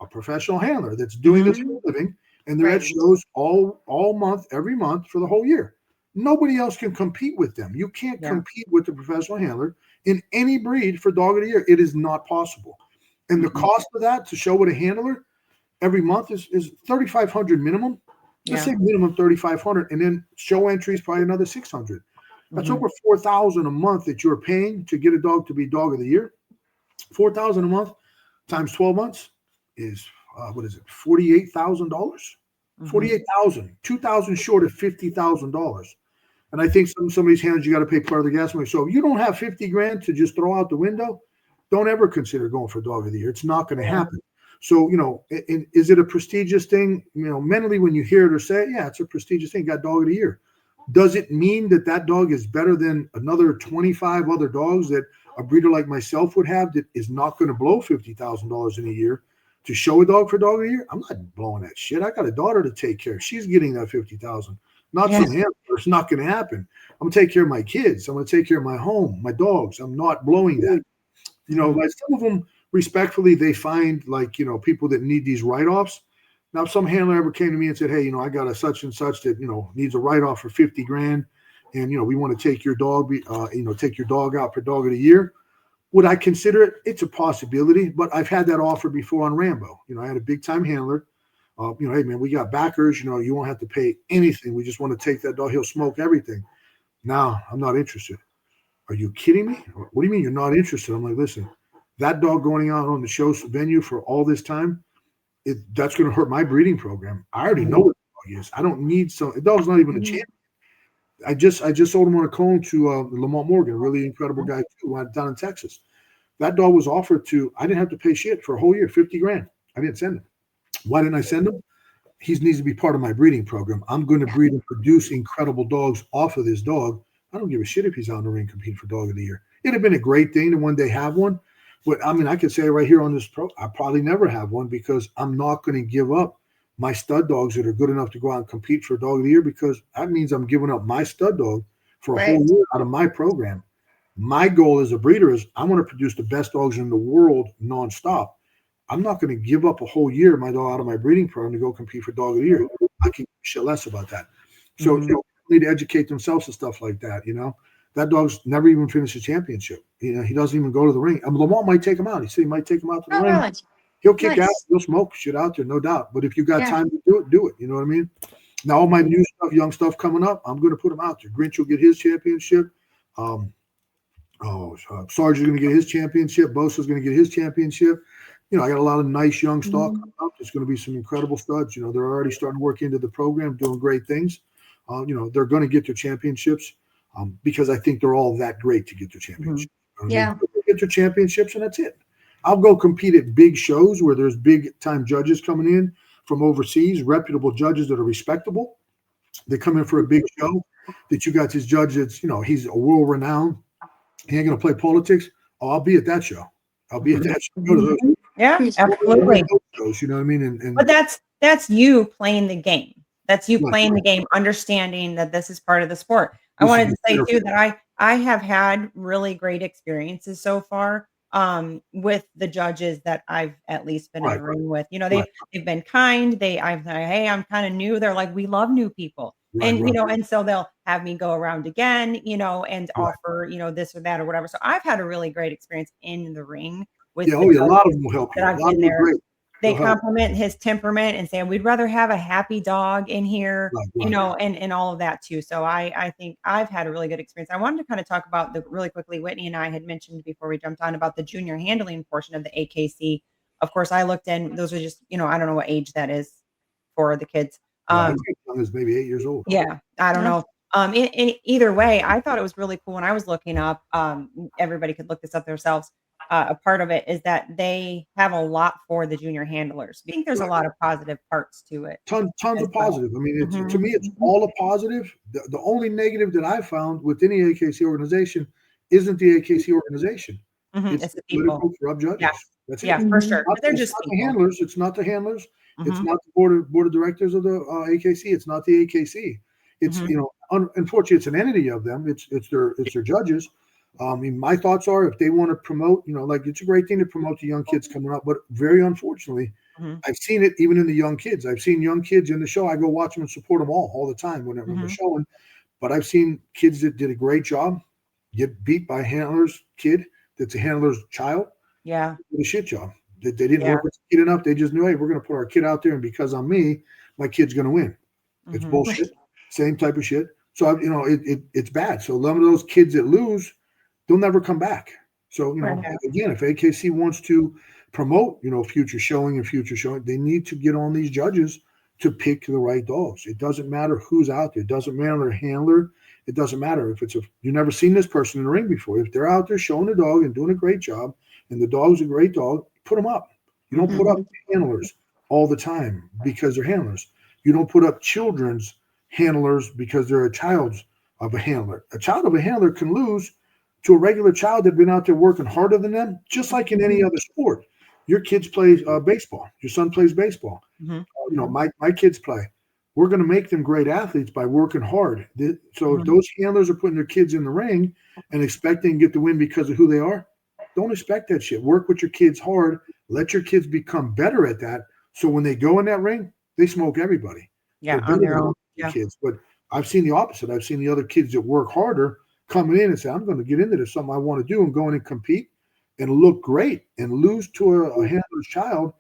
A professional handler that's doing this for a living, and they're at shows all month, every month for the whole year. Nobody else can compete with them. You can't compete with the professional handler in any breed for dog of the year. It is not possible. And the cost of that to show with a handler every month is $3,500 minimum. Let's say minimum $3,500, and then show entries probably another $600. That's over $4,000 a month that you're paying to get a dog to be dog of the year. $4,000 a month times 12 months is $48,000. $48,000, $2,000 short of $50,000. And I think some of these handlers, you got to pay part of the gas money. So if you don't have $50,000 to just throw out the window, don't ever consider going for dog of the year. It's not going to happen. So, is it a prestigious thing? Mentally, when you hear it or say, yeah, it's a prestigious thing, got dog of the year. Does it mean that dog is better than another 25 other dogs that a breeder like myself would have that is not going to blow $50,000 in a year to show a dog for dog of the year? I'm not blowing that shit. I got a daughter to take care of. She's getting that $50,000. Not some handler. It's not going to happen. I'm going to take care of my kids. I'm going to take care of my home, my dogs. I'm not blowing that. Like some of them, respectfully, they find people that need these write-offs. Now, if some handler ever came to me and said, hey, I got a such and such that, needs a write-off for $50,000 and, we want to take your dog, take your dog out for dog of the year. Would I consider it? It's a possibility, but I've had that offer before on Rambo. I had a big time handler. Hey man, we got backers, you won't have to pay anything. We just want to take that dog. He'll smoke everything. No, I'm not interested. Are you kidding me? What do you mean you're not interested? I'm like, listen, that dog going out on the show venue for all this time, that's going to hurt my breeding program. I already know what the dog is. I don't need the dog's not even a champion. I just sold him on a cone to Lamont Morgan, a really incredible guy too, down in Texas. That dog was offered I didn't have to pay shit for a whole year, $50,000. I didn't send him. Why didn't I send him? He needs to be part of my breeding program. I'm going to breed and produce incredible dogs off of this dog. I don't give a shit if he's out in the ring competing for dog of the year. It'd have been a great thing to one day have one. But I mean, I could say right here on this I probably never have one because I'm not going to give up my stud dogs that are good enough to go out and compete for dog of the year, because that means I'm giving up my stud dog for a whole year out of my program. My goal as a breeder is I want to produce the best dogs in the world nonstop. I'm not going to give up a whole year of my dog out of my breeding program to go compete for dog of the year. I can shit less about that. So you know, need to educate themselves and stuff like that. You know, that dog's never even finished a championship. You know, he doesn't even go to the ring. I mean, Lamont might take him out. He said he might take him out to the ring.
Really?
He'll kick ass. He'll smoke shit out there, no doubt. But if you got time to do it, do it. You know what I mean? Now, all my new stuff, young stuff coming up, I'm going to put him out there. Grinch will get his championship. Sarge is going to get his championship. Bosa's going to get his championship. You know, I got a lot of nice young stock coming up. There's going to be some incredible studs. You know, they're already starting to work into the program, doing great things. You know, they're going to get their championships because I think they're all that great to get their championships. You know what I mean? Get their championships, and that's it. I'll go compete at big shows where there's big time judges coming in from overseas, reputable judges that are respectable. They come in for a big show that you got this judge that's, you know, he's a world renowned. He ain't going to play politics. Oh, I'll be at that show. I'll be at that show. Go to those.
Yeah, absolutely.
Shows, you know what I mean?
But that's you playing the game. That's you playing the game, understanding that this is part of the sport. I wanted to say too that I have had really great experiences so far with the judges that I've at least been in the ring with. You know, they've been kind. I've like, hey, I'm kind of new. They're like, we love new people. And, you know, and so they'll have me go around again, you know, and offer, you know, this or that or whatever. So I've had a really great experience in the ring with
a lot of them will help you.
I've been there. They compliment his temperament and say, we'd rather have a happy dog in here, you know, and all of that too. So I think I've had a really good experience. I wanted to kind of talk about really quickly, Whitney and I had mentioned before we jumped on about the junior handling portion of the AKC. Of course, I looked in, those are just, you know, I don't know what age that is for the kids.
Is maybe 8 years old.
Yeah, I don't know. Either way, I thought it was really cool when I was looking up. Everybody could look this up themselves. A part of it is that they have a lot for the junior handlers. I think there's a lot of positive parts to it.
Tons of positive. I mean, to me, it's all a positive. The only negative that I found within the AKC organization isn't the AKC organization. It's the political corrupt judges.
Yeah.
That's it.
Yeah, for sure. They're just
the handlers. It's not the handlers. It's not the board of directors of the AKC. It's not the AKC. It's you know, unfortunately, it's an entity of them. It's their judges. I mean, my thoughts are if they want to promote, you know, like it's a great thing to promote the young kids coming up, but very unfortunately, I've seen it even in the young kids. I've seen young kids in the show. I go watch them and support them all the time when they're showing. But I've seen kids that did a great job get beat by a handler's kid that's a handler's child.
Yeah,
did a shit job. They didn't work with the kid enough. They just knew, hey, we're going to put our kid out there, and because I'm me, my kid's going to win. It's bullshit. Same type of shit. So you know, it's bad. So a lot of those kids that lose, they'll never come back. So, you know, again, if AKC wants to promote, you know, future showing, they need to get on these judges to pick the right dogs. It doesn't matter who's out there. It doesn't matter their handler. It doesn't matter if you've never seen this person in the ring before. If they're out there showing the dog and doing a great job and the dog's a great dog, put them up. You don't put up handlers all the time because they're handlers. You don't put up children's handlers because they're a child of a handler. A child of a handler can lose to a regular child that's been out there working harder than them, just like in any other sport. Your kids play baseball. Your son plays baseball. You know, my kids play. We're going to make them great athletes by working hard. So if those handlers are putting their kids in the ring and expecting to get the win because of who they are, don't expect that shit. Work with your kids hard. Let your kids become better at that. So when they go in that ring, they smoke everybody.
Yeah, on their own.
Kids. But I've seen the opposite. I've seen the other kids that work harder coming in and say, I'm going to get into this, something I want to do, and go in and compete and look great and lose to a handler's child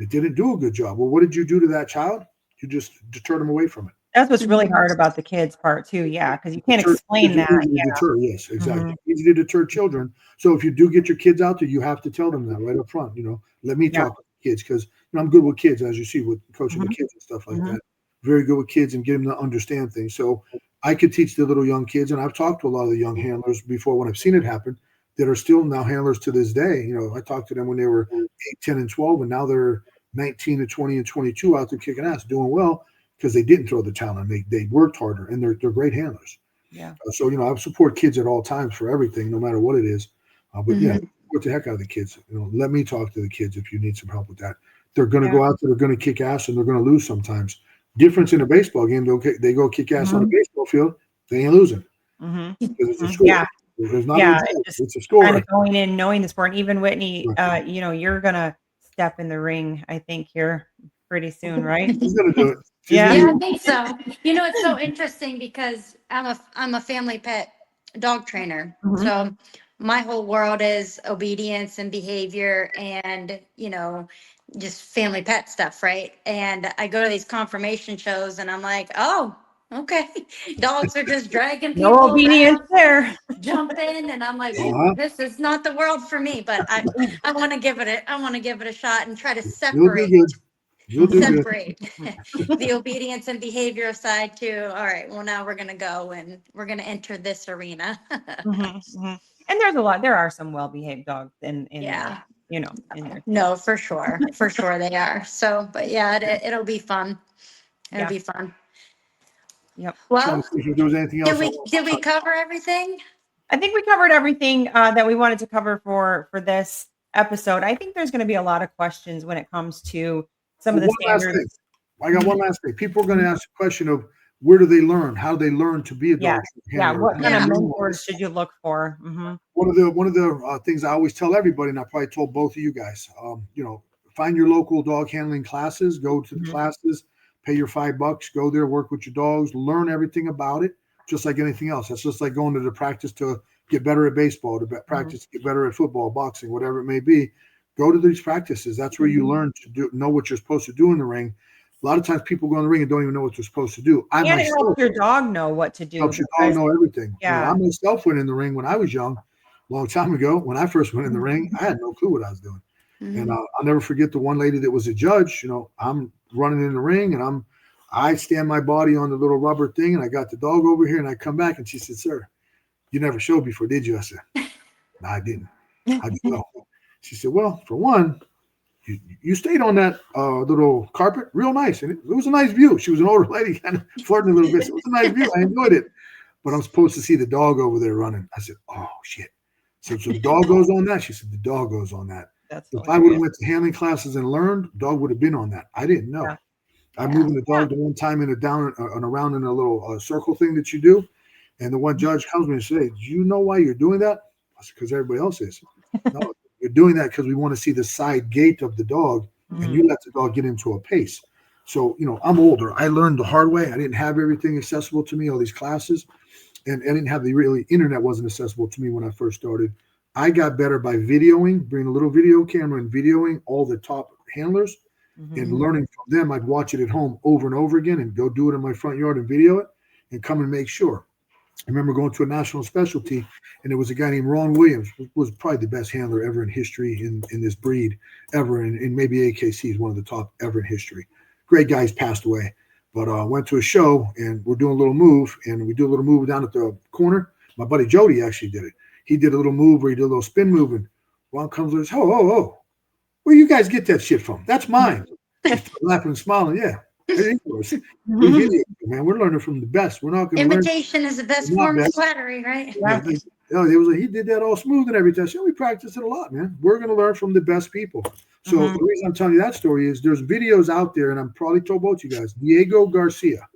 that didn't do a good job. Well, what did you do to that child? You just deterred them away from it.
That's what's really hard about the kids part too. Yeah, because you can't explain that.
Deter, yes, exactly. Easy to deter children. So if you do get your kids out there, you have to tell them that right up front. You know, let me talk to the kids because you know, I'm good with kids, as you see with coaching the kids and stuff like that. Very good with kids and get them to understand things. So I could teach the little young kids, and I've talked to a lot of the young handlers before when I've seen it happen that are still now handlers to this day. You know, I talked to them when they were 8, 10, and 12, and now they're 19 and 20 and 22 out there kicking ass, doing well because they didn't throw the talent. They worked harder, and they're great handlers. Yeah. So, you know, I support kids at all times for everything, no matter what it is. But yeah, support the heck out of the kids. You know, let me talk to the kids if you need some help with that. They're going to go out there, they're going to kick ass, and they're going to lose sometimes. Difference in a baseball game, they go kick ass on a baseball field, they ain't losing.
Mhm.
because it's a
Mhm.
score.
Yeah.
It's not a
Yeah.
result,
Just
it's a score.
kind of going in, knowing the sport. And even Whitney,
Right.
you're gonna step in the ring, I think, here pretty soon, right?
She's gonna do it. She's
Yeah.
gonna
Yeah,
do
I
it.
think so. You know, it's so interesting because I'm a family pet dog trainer.
Mhm.
So my whole world is obedience and behavior and, just family pet stuff, right? And I go to these conformation shows and I'm like, oh, okay. Dogs are just dragging
No
people
obedience
around,
there.
jumping, and I'm like, ooh,
Uh-huh.
this is not the world for me. But I want to give it I want to give it a shot and try to
You'll do
separate
good. You'll do good.
separate the obedience and behavior side to, all right, well, now we're going to go and we're going to enter this arena.
Mhm, mhm. And there are some well-behaved dogs in
Yeah.
there, in there too.
No, for sure. For sure they are. So, but yeah, it'll be fun. It'll
Yeah.
be fun.
Yep.
Trying
Well,
to think if there was anything
did
else I
we
want
did
to
we
touch.
cover everything?
I think we covered everything that we wanted to cover for this episode. I think there's going to be a lot of questions when it comes to some of
Well,
the
one last thing.
standards.
I got
Mhm.
one last thing. People are going to ask the question of where do they learn? How do they learn to be a
Yes.
dog
Yeah.
handler?
What
How
kind
do
of
they
Yeah.
learn all this
mentors should
stuff?
you look for? Mhm.
One of the things I always tell everybody, and I probably told both of you guys, find your local dog handling classes, go to the
Mhm.
classes, pay your $5, go there, work with your dogs, learn everything about it, just like anything else. That's just like going to the practice to get better at baseball, to
Mhm.
practice to get better at football, boxing, whatever it may be. Go to these practices. That's where you
Mhm.
learn to know what you're supposed to do in the ring. A lot of times people go in the ring and don't even know what they're supposed to do. I
And it
myself
helps your dog know what to do
helps your dog
because
know everything. I
yeah.
myself went in the ring when I was young, a long time ago. When I first went in the ring, I had no clue what I was doing. And
Mhm.
I'll never forget the one lady that was a judge. I'm running in the ring and I stand my body on the little rubber thing and I got the dog over here and I come back and she said, "Sir, you never showed before, did you?" I said, "No, I didn't." How'd you know? She said, "Well, for one, you stayed on that little carpet real nice. And it was a nice view." She was an older lady, kind of flirting a little bit. So it was a nice view. I enjoyed it. But I'm supposed to see the dog over there running. I said, "Oh, shit." So the dog goes on that? She said, "The dog goes on that."
That's
If I would have
hilarious.
went to handling classes and learned, dog would have been on that. I didn't know.
Yeah.
I'm
Yeah.
moving the dog the one time in a down and around in a little circle thing that you do. And the one judge comes to me and says, "Do you know why you're doing that?" I said, "Because everybody else is." "No, you're doing that because we want to see the side gait of the dog and
Mhm.
you let the dog get into a pace." So, I'm older. I learned the hard way. I didn't have everything accessible to me, all these classes. And I didn't have internet wasn't accessible to me when I first started. I got better by videoing, bringing a little video camera and videoing all the top handlers
Mhm.
and learning from them. I'd watch it at home over and over again and go do it in my front yard and video it and come and make sure. I remember going to a national specialty, and there was a guy named Ron Williams, who was probably the best handler ever in history in this breed ever, and maybe AKC is one of the top ever in history. Great guys passed away, but went to a show, and we're doing a little move, and we do a little move down at the corner. My buddy Jody actually did it. He did a little move where he did a little spin move, and Ron comes and says, "Oh, oh, oh, where you guys get that shit from? That's mine." He started laughing and smiling. Yeah, there it was. We
Mhm.
video, man. We're learning from the best. We're not going to learn
Imitation is the
from
best
the not
form of
best.
flattery, right?
Yeah,
Yeah.
it was he did that all smooth and everything. So we practice it a lot, man. We're going to learn from the best people. So
Mhm.
the reason I'm telling you that story is there's videos out there, and I'm probably told both you guys. Diego Garcia.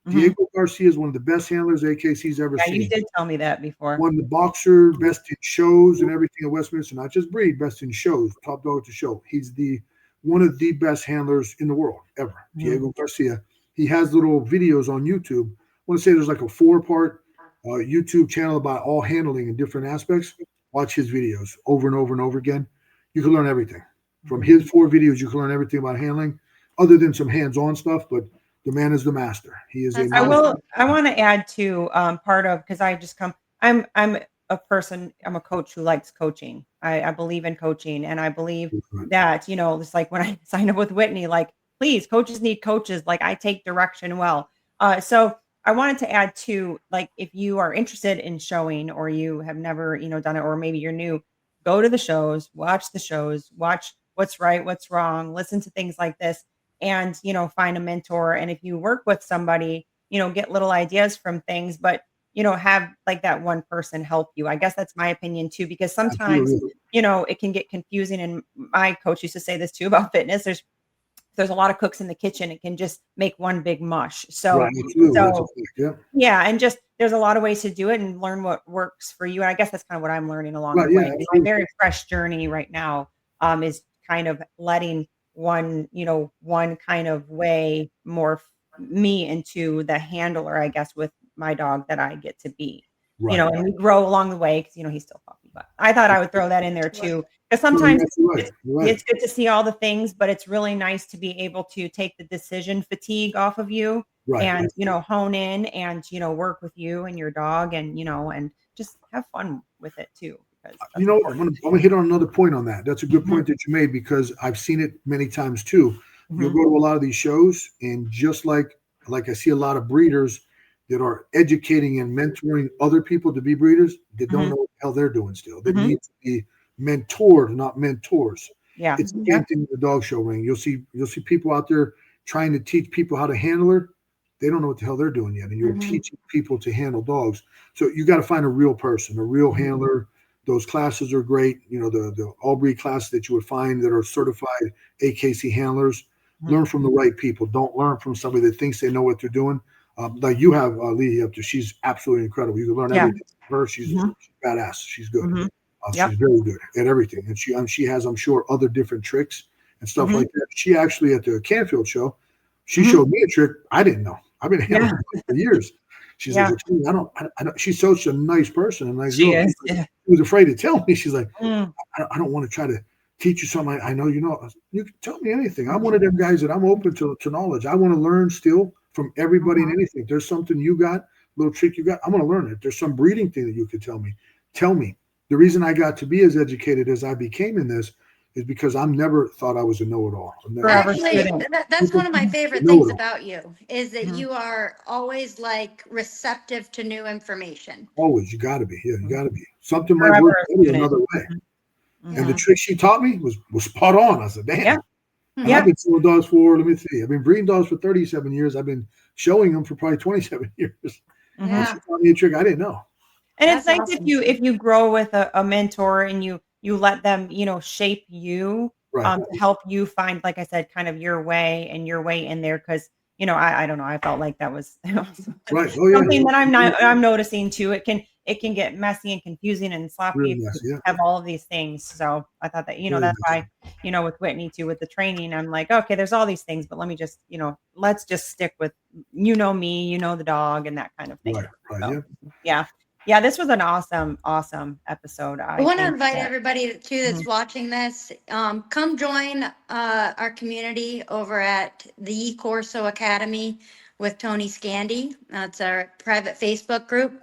Mhm.
Diego Garcia is one of the best handlers AKC's ever
Yeah, you
seen.
did tell me that before.
Won the boxer, best in shows and everything at Westminster, not just breed, best in shows, top dog to show. He's one of the best handlers in the world ever.
Mhm.
Diego Garcia. He has little videos on YouTube. I want to say there's like a 4-part YouTube channel about all handling in different aspects. Watch his videos over and over and over again. You can learn everything. From
Mhm.
his 4 videos, you can learn everything about handling, other than some hands-on stuff, but the man is the master. He is a
That's
I
master.
will. I want to add to part of because I just come. I'm a person. I'm a coach who likes coaching. I believe in coaching, and I believe that it's like when I signed up with Whitney. Like, please, coaches need coaches. Like, I take direction well. So I wanted to add to like if you are interested in showing, or you have never done it, or maybe you're new, go to the shows, watch what's right, what's wrong, listen to things like this and find a mentor, and if you work with somebody get little ideas from things, but have like that one person help you. I guess that's my opinion too, because sometimes
Absolutely.
it can get confusing, and my coach used to say this too about fitness. There's there's a lot of cooks in the kitchen, it can just make one big mush.
Right, absolutely. That's a
So
fact, yeah.
yeah, and just there's a lot of ways to do it and learn what works for you. And I guess that's kind of what I'm learning along
Right,
the
yeah,
way. My
absolutely.
very fresh journey right now is kind of letting one kind of way morph me into the handler, I guess, with my dog that I get to be.
Right.
And we grow along the way because he's still puppy. But I thought I would throw that in there too. Because
No,
sometimes
you're right.
it's
You're right.
it's good to see all the things, but it's really nice to be able to take the decision fatigue off of you
Right.
and hone in and work with you and your dog and and just have fun with it too because that's
I'm
important.
gonna hit on another point on that. That's a good
Mhm,
point that you made because I've seen it many times too. You'll
mhm,
go to a lot of these shows, and just like I see a lot of breeders that are educating and mentoring other people to be breeders that don't
mhm,
know what the hell they're doing still. That
mhm.
need to be mentored, not mentors.
Yeah,
It's the
yeah,
same thing with the dog show ring. You'll see people out there trying to teach people how to handle her. They don't know what the hell they're doing yet, and you're
Mhm.
teaching people to handle dogs. So you got to find a real person, a real
mhm,
handler. Those classes are great. The all breed classes that you would find that are certified AKC handlers.
mhm.
Learn from the right people. Don't learn from somebody that thinks they know what they're doing. Like you have Lee up there. She's absolutely incredible. You can learn
Yeah,
everything from her. She's
mhm,
badass. She's good.
mhm.
She's
Yep,
very good at everything, and she has, I'm sure, other different tricks and stuff
mhm,
like that. She actually at the Canfield show, she
mhm.
showed me a trick I didn't know. I've been
Yeah,
handling dogs for years. She's like,
yeah,
well, Tony, I don't. She's such a nice person, a nice
she
girl.
is.
She's like,
Yeah.
she was afraid to tell me. She's like,
Mm,
I don't want to try to teach you something. I know you know. You can tell me anything. I'm
mhm,
one of them guys that I'm open to knowledge. I want to learn still from everybody and
mhm.
anything. If there's something you got, little trick you got, I'm going to learn it. If there's some breeding thing that you could tell me. Tell me. The reason I got to be as educated as I became in this is because I never thought I was a know-it-all.
Forever
Actually,
student.
that's one of my favorite things
Know-it-all.
about you is that
Mhm,
you are always like receptive to new information.
Always, you got to be. Yeah, you
mhm.
got to be. Something might
Forever
work
a
better
student.
another way.
Mhm,
And the
mhm.
trick she taught me was spot on. I said,
Yeah,
damn. And I've
yeah,
been showing dogs for, let me see, I've been breeding dogs for 37 years. I've been showing them for probably 27 years. And
mhm.
Yeah,
she taught me a trick I didn't know.
And it's
that's
nice if
awesome.
you grow with a mentor and you let them, shape you,
Right.
to help you find, like I said, kind of your way and your way in there. Because I don't know, I felt like that was
Right. Oh, yeah.
something that I'm noticing too. It can get messy and confusing and
Real
sloppy if you
messy. Yeah.
have all of these things. So I thought that,
Very
that's
messy.
why, with Whitney too, with the training, I'm like, okay, there's all these things, but let me just, let's just stick with, me, the dog and that kind of thing.
Right. Right.
So
Yeah.
yeah. Yeah, this was an awesome, awesome episode.
I
I
want to
think
invite
that
everybody too that's
Mhm,
watching this. Come join our community over at the Corso Academy with Tony Scandy. That's our private Facebook group.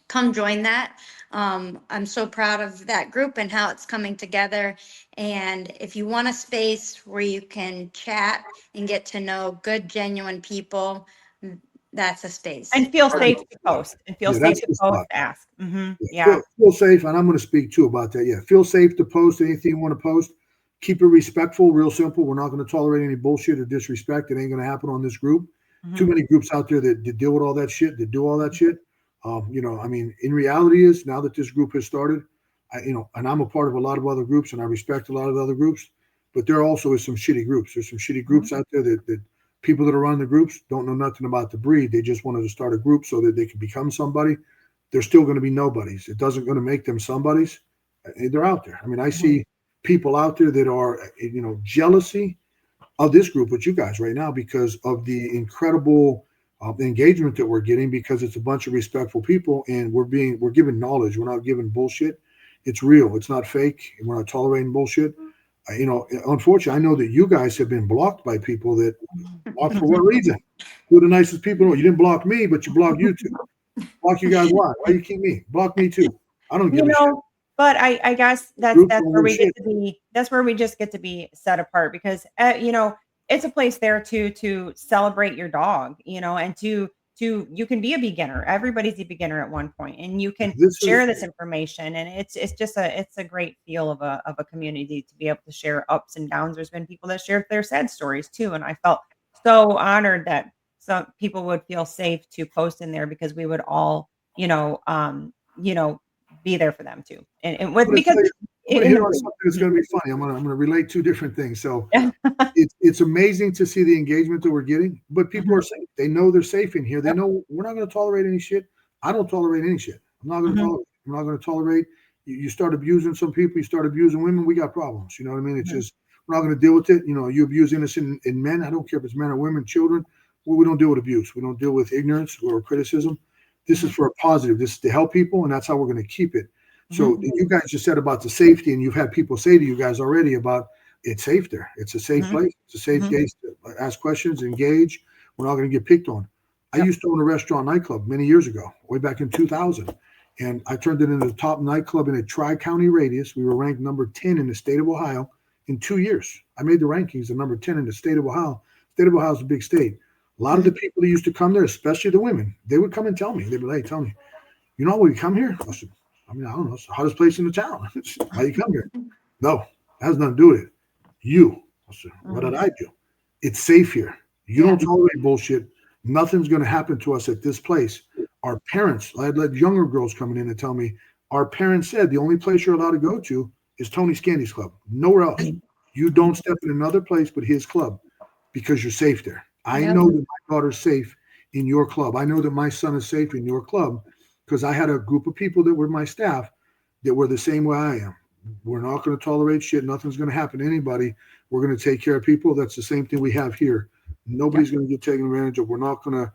Come join that. I'm so proud of that group and how it's coming together. And if you want a space where you can chat and get to know good, genuine people, that's a space.
and feel safe to post and feel
Yeah.
safe
That's
to
the
post,
spot.
ask. Mhm,
Yeah.
yeah.
Feel safe. And I'm going to speak too about that. Yeah. Feel safe to post anything you want to post. Keep it respectful, real simple. We're not going to tolerate any bullshit or disrespect. It ain't going to happen on this group. Too
Mhm,
many groups out there that deal with all that shit, that do all that shit. I mean, in reality is now that this group has started, and I'm a part of a lot of other groups and I respect a lot of the other groups, but there also is some shitty groups. There's some shitty
mhm,
groups out there that people that are running the groups don't know nothing about the breed. They just wanted to start a group so that they can become somebody. They're still going to be nobodies. It doesn't going to make them somebodies. They're out there. I mean, I
mhm,
see people out there that are, jealousy of this group with you guys right now because of the incredible engagement that we're getting because it's a bunch of respectful people and we're giving knowledge. We're not giving bullshit. It's real. It's not fake. And we're not tolerating bullshit. Unfortunately, I know that you guys have been blocked by people that blocked for what reason? Who are the nicest people? No, you didn't block me, but you blocked you too. Block you guys. Why? Why you keep me? Block me too. I don't
You
give a shit.
know, but I guess that's
Groups
that's
don't
where
know
we get
shit.
to be that's where we just get to be set apart because it's a place there to celebrate your dog, and to you can be a beginner. Everybody's a beginner at one point and you can
This is
share this information and it's a great feel of a community to be able to share ups and downs. There's been people that shared their sad stories too and I felt so honored that some people would feel safe to post in there because we would all, you know, be there for them too. And
I'm
with
going to
because
tell you. going to hit on something that's going to be funny. I'm going to relate two different things. So it's amazing to see the engagement that we're getting, but people are safe. They know they're safe in here. They know we're not going to tolerate any shit. I don't tolerate any shit. I'm not going to tolerate. I'm not going to tolerate. You start abusing some people. You start abusing women. We got problems. You know what I mean? It's just we're not going to deal with it. You know, you abuse innocent in men. I don't care if it's men or women, children. We don't deal with abuse. We don't deal with ignorance or criticism. This is for a positive. This is to help people, and that's how we're going to keep it. So you guys just said about the safety, and you've had people say to you guys already about it's safe there. It's a safe place. It's a safe place to ask questions, engage. We're not going to get picked on. I used to own a restaurant nightclub many years ago, way back in 2000. And I turned it into the top nightclub in a tri-county radius. We were ranked number 10 in the state of Ohio in 2 years. I made the rankings of number 10 in the state of Ohio. State of Ohio is a big state. A lot of the people that used to come there, especially the women, they would come and tell me. They'd be like, tell me, you know why you come here? I said, I mean, I don't know. It's the hottest place in the town. Why you come here? No, that has nothing to do with it. You. I said, what did I do? It's safe here. You don't tolerate bullshit. Nothing's going to happen to us at this place. Our parents, I had let younger girls coming in and tell me, our parents said the only place you're allowed to go to is Tony Scandy's club. Nowhere else. You don't step in another place but his club because you're safe there. I know that my daughter's safe in your club. I know that my son is safe in your club because I had a group of people that were my staff that were the same way I am. We're not going to tolerate shit. Nothing's going to happen to anybody. We're going to take care of people. That's the same thing we have here. Nobody's going to get taken advantage of. We're not going to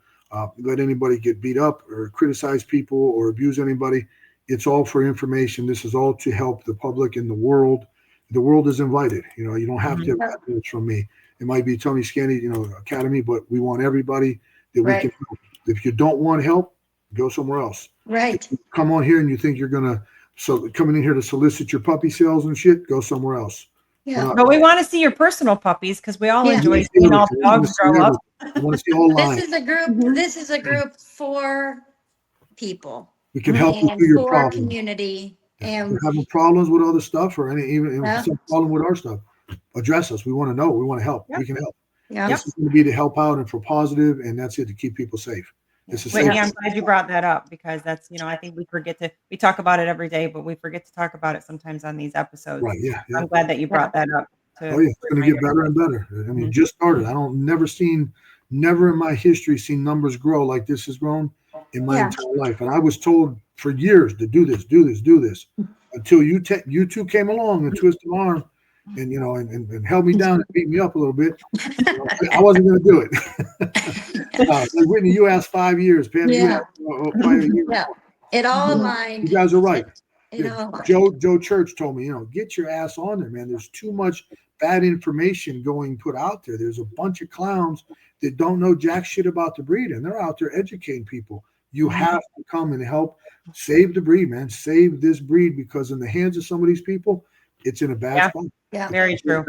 let anybody get beat up or criticize people or abuse anybody. It's all for information. This is all to help the public and the world. The world is invited. You know, you don't have to have guidance from me. It might be Tony Scandy, you know, Academy, but we want everybody that we can help. If you don't want help, go somewhere else. If you come on here and you think you're going to coming in here to solicit your puppy sales and shit, go somewhere else.
But we want to see your personal puppies because we all enjoy seeing all the dogs grow up.
I want to see all lines.
This is a group. This is a group for people.
We can help you through your
for
problem.
Community. And
if you're having problems with other stuff or even some problem with our stuff, address us. We want to know. We want to help. We can help. This is going to be to help out and for positive, and that's it, to keep people safe. This is
Whitney, I'm glad you brought that up because that's, you know, I think we talk about it every day, but we forget to talk about it sometimes on these episodes.
Right. Yeah.
I'm glad that you brought that up.
It's going to get better and better. I mean, just started. Never in my history seen numbers grow like this has grown in my entire life. And I was told for years to do this, until you two came along and twisted my arm and, you know, and held me down and beat me up a little bit. I wasn't going to do it. Like Whitney, you asked 5 years. Pam, you asked 5 years.
It all aligned.
You guys are right. Joe Church told me, you know, get your ass on there, man. There's too much bad information put out there. There's a bunch of clowns that don't know jack shit about the breed, and they're out there educating people. You have to come and help save the breed, man. Save this breed, because in the hands of some of these people, it's in a bad spot.
Yeah, very true.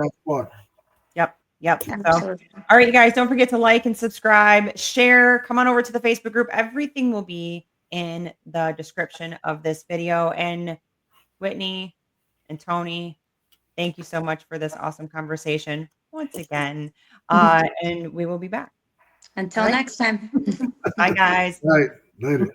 Yep.
Absolutely.
So, all right, you guys, don't forget to like and subscribe, share, come on over to the Facebook group. Everything will be in the description of this video. And Whitney and Tony, thank you so much for this awesome conversation once again. And we will be back.
Until next time.
Bye, guys.
Right. Later.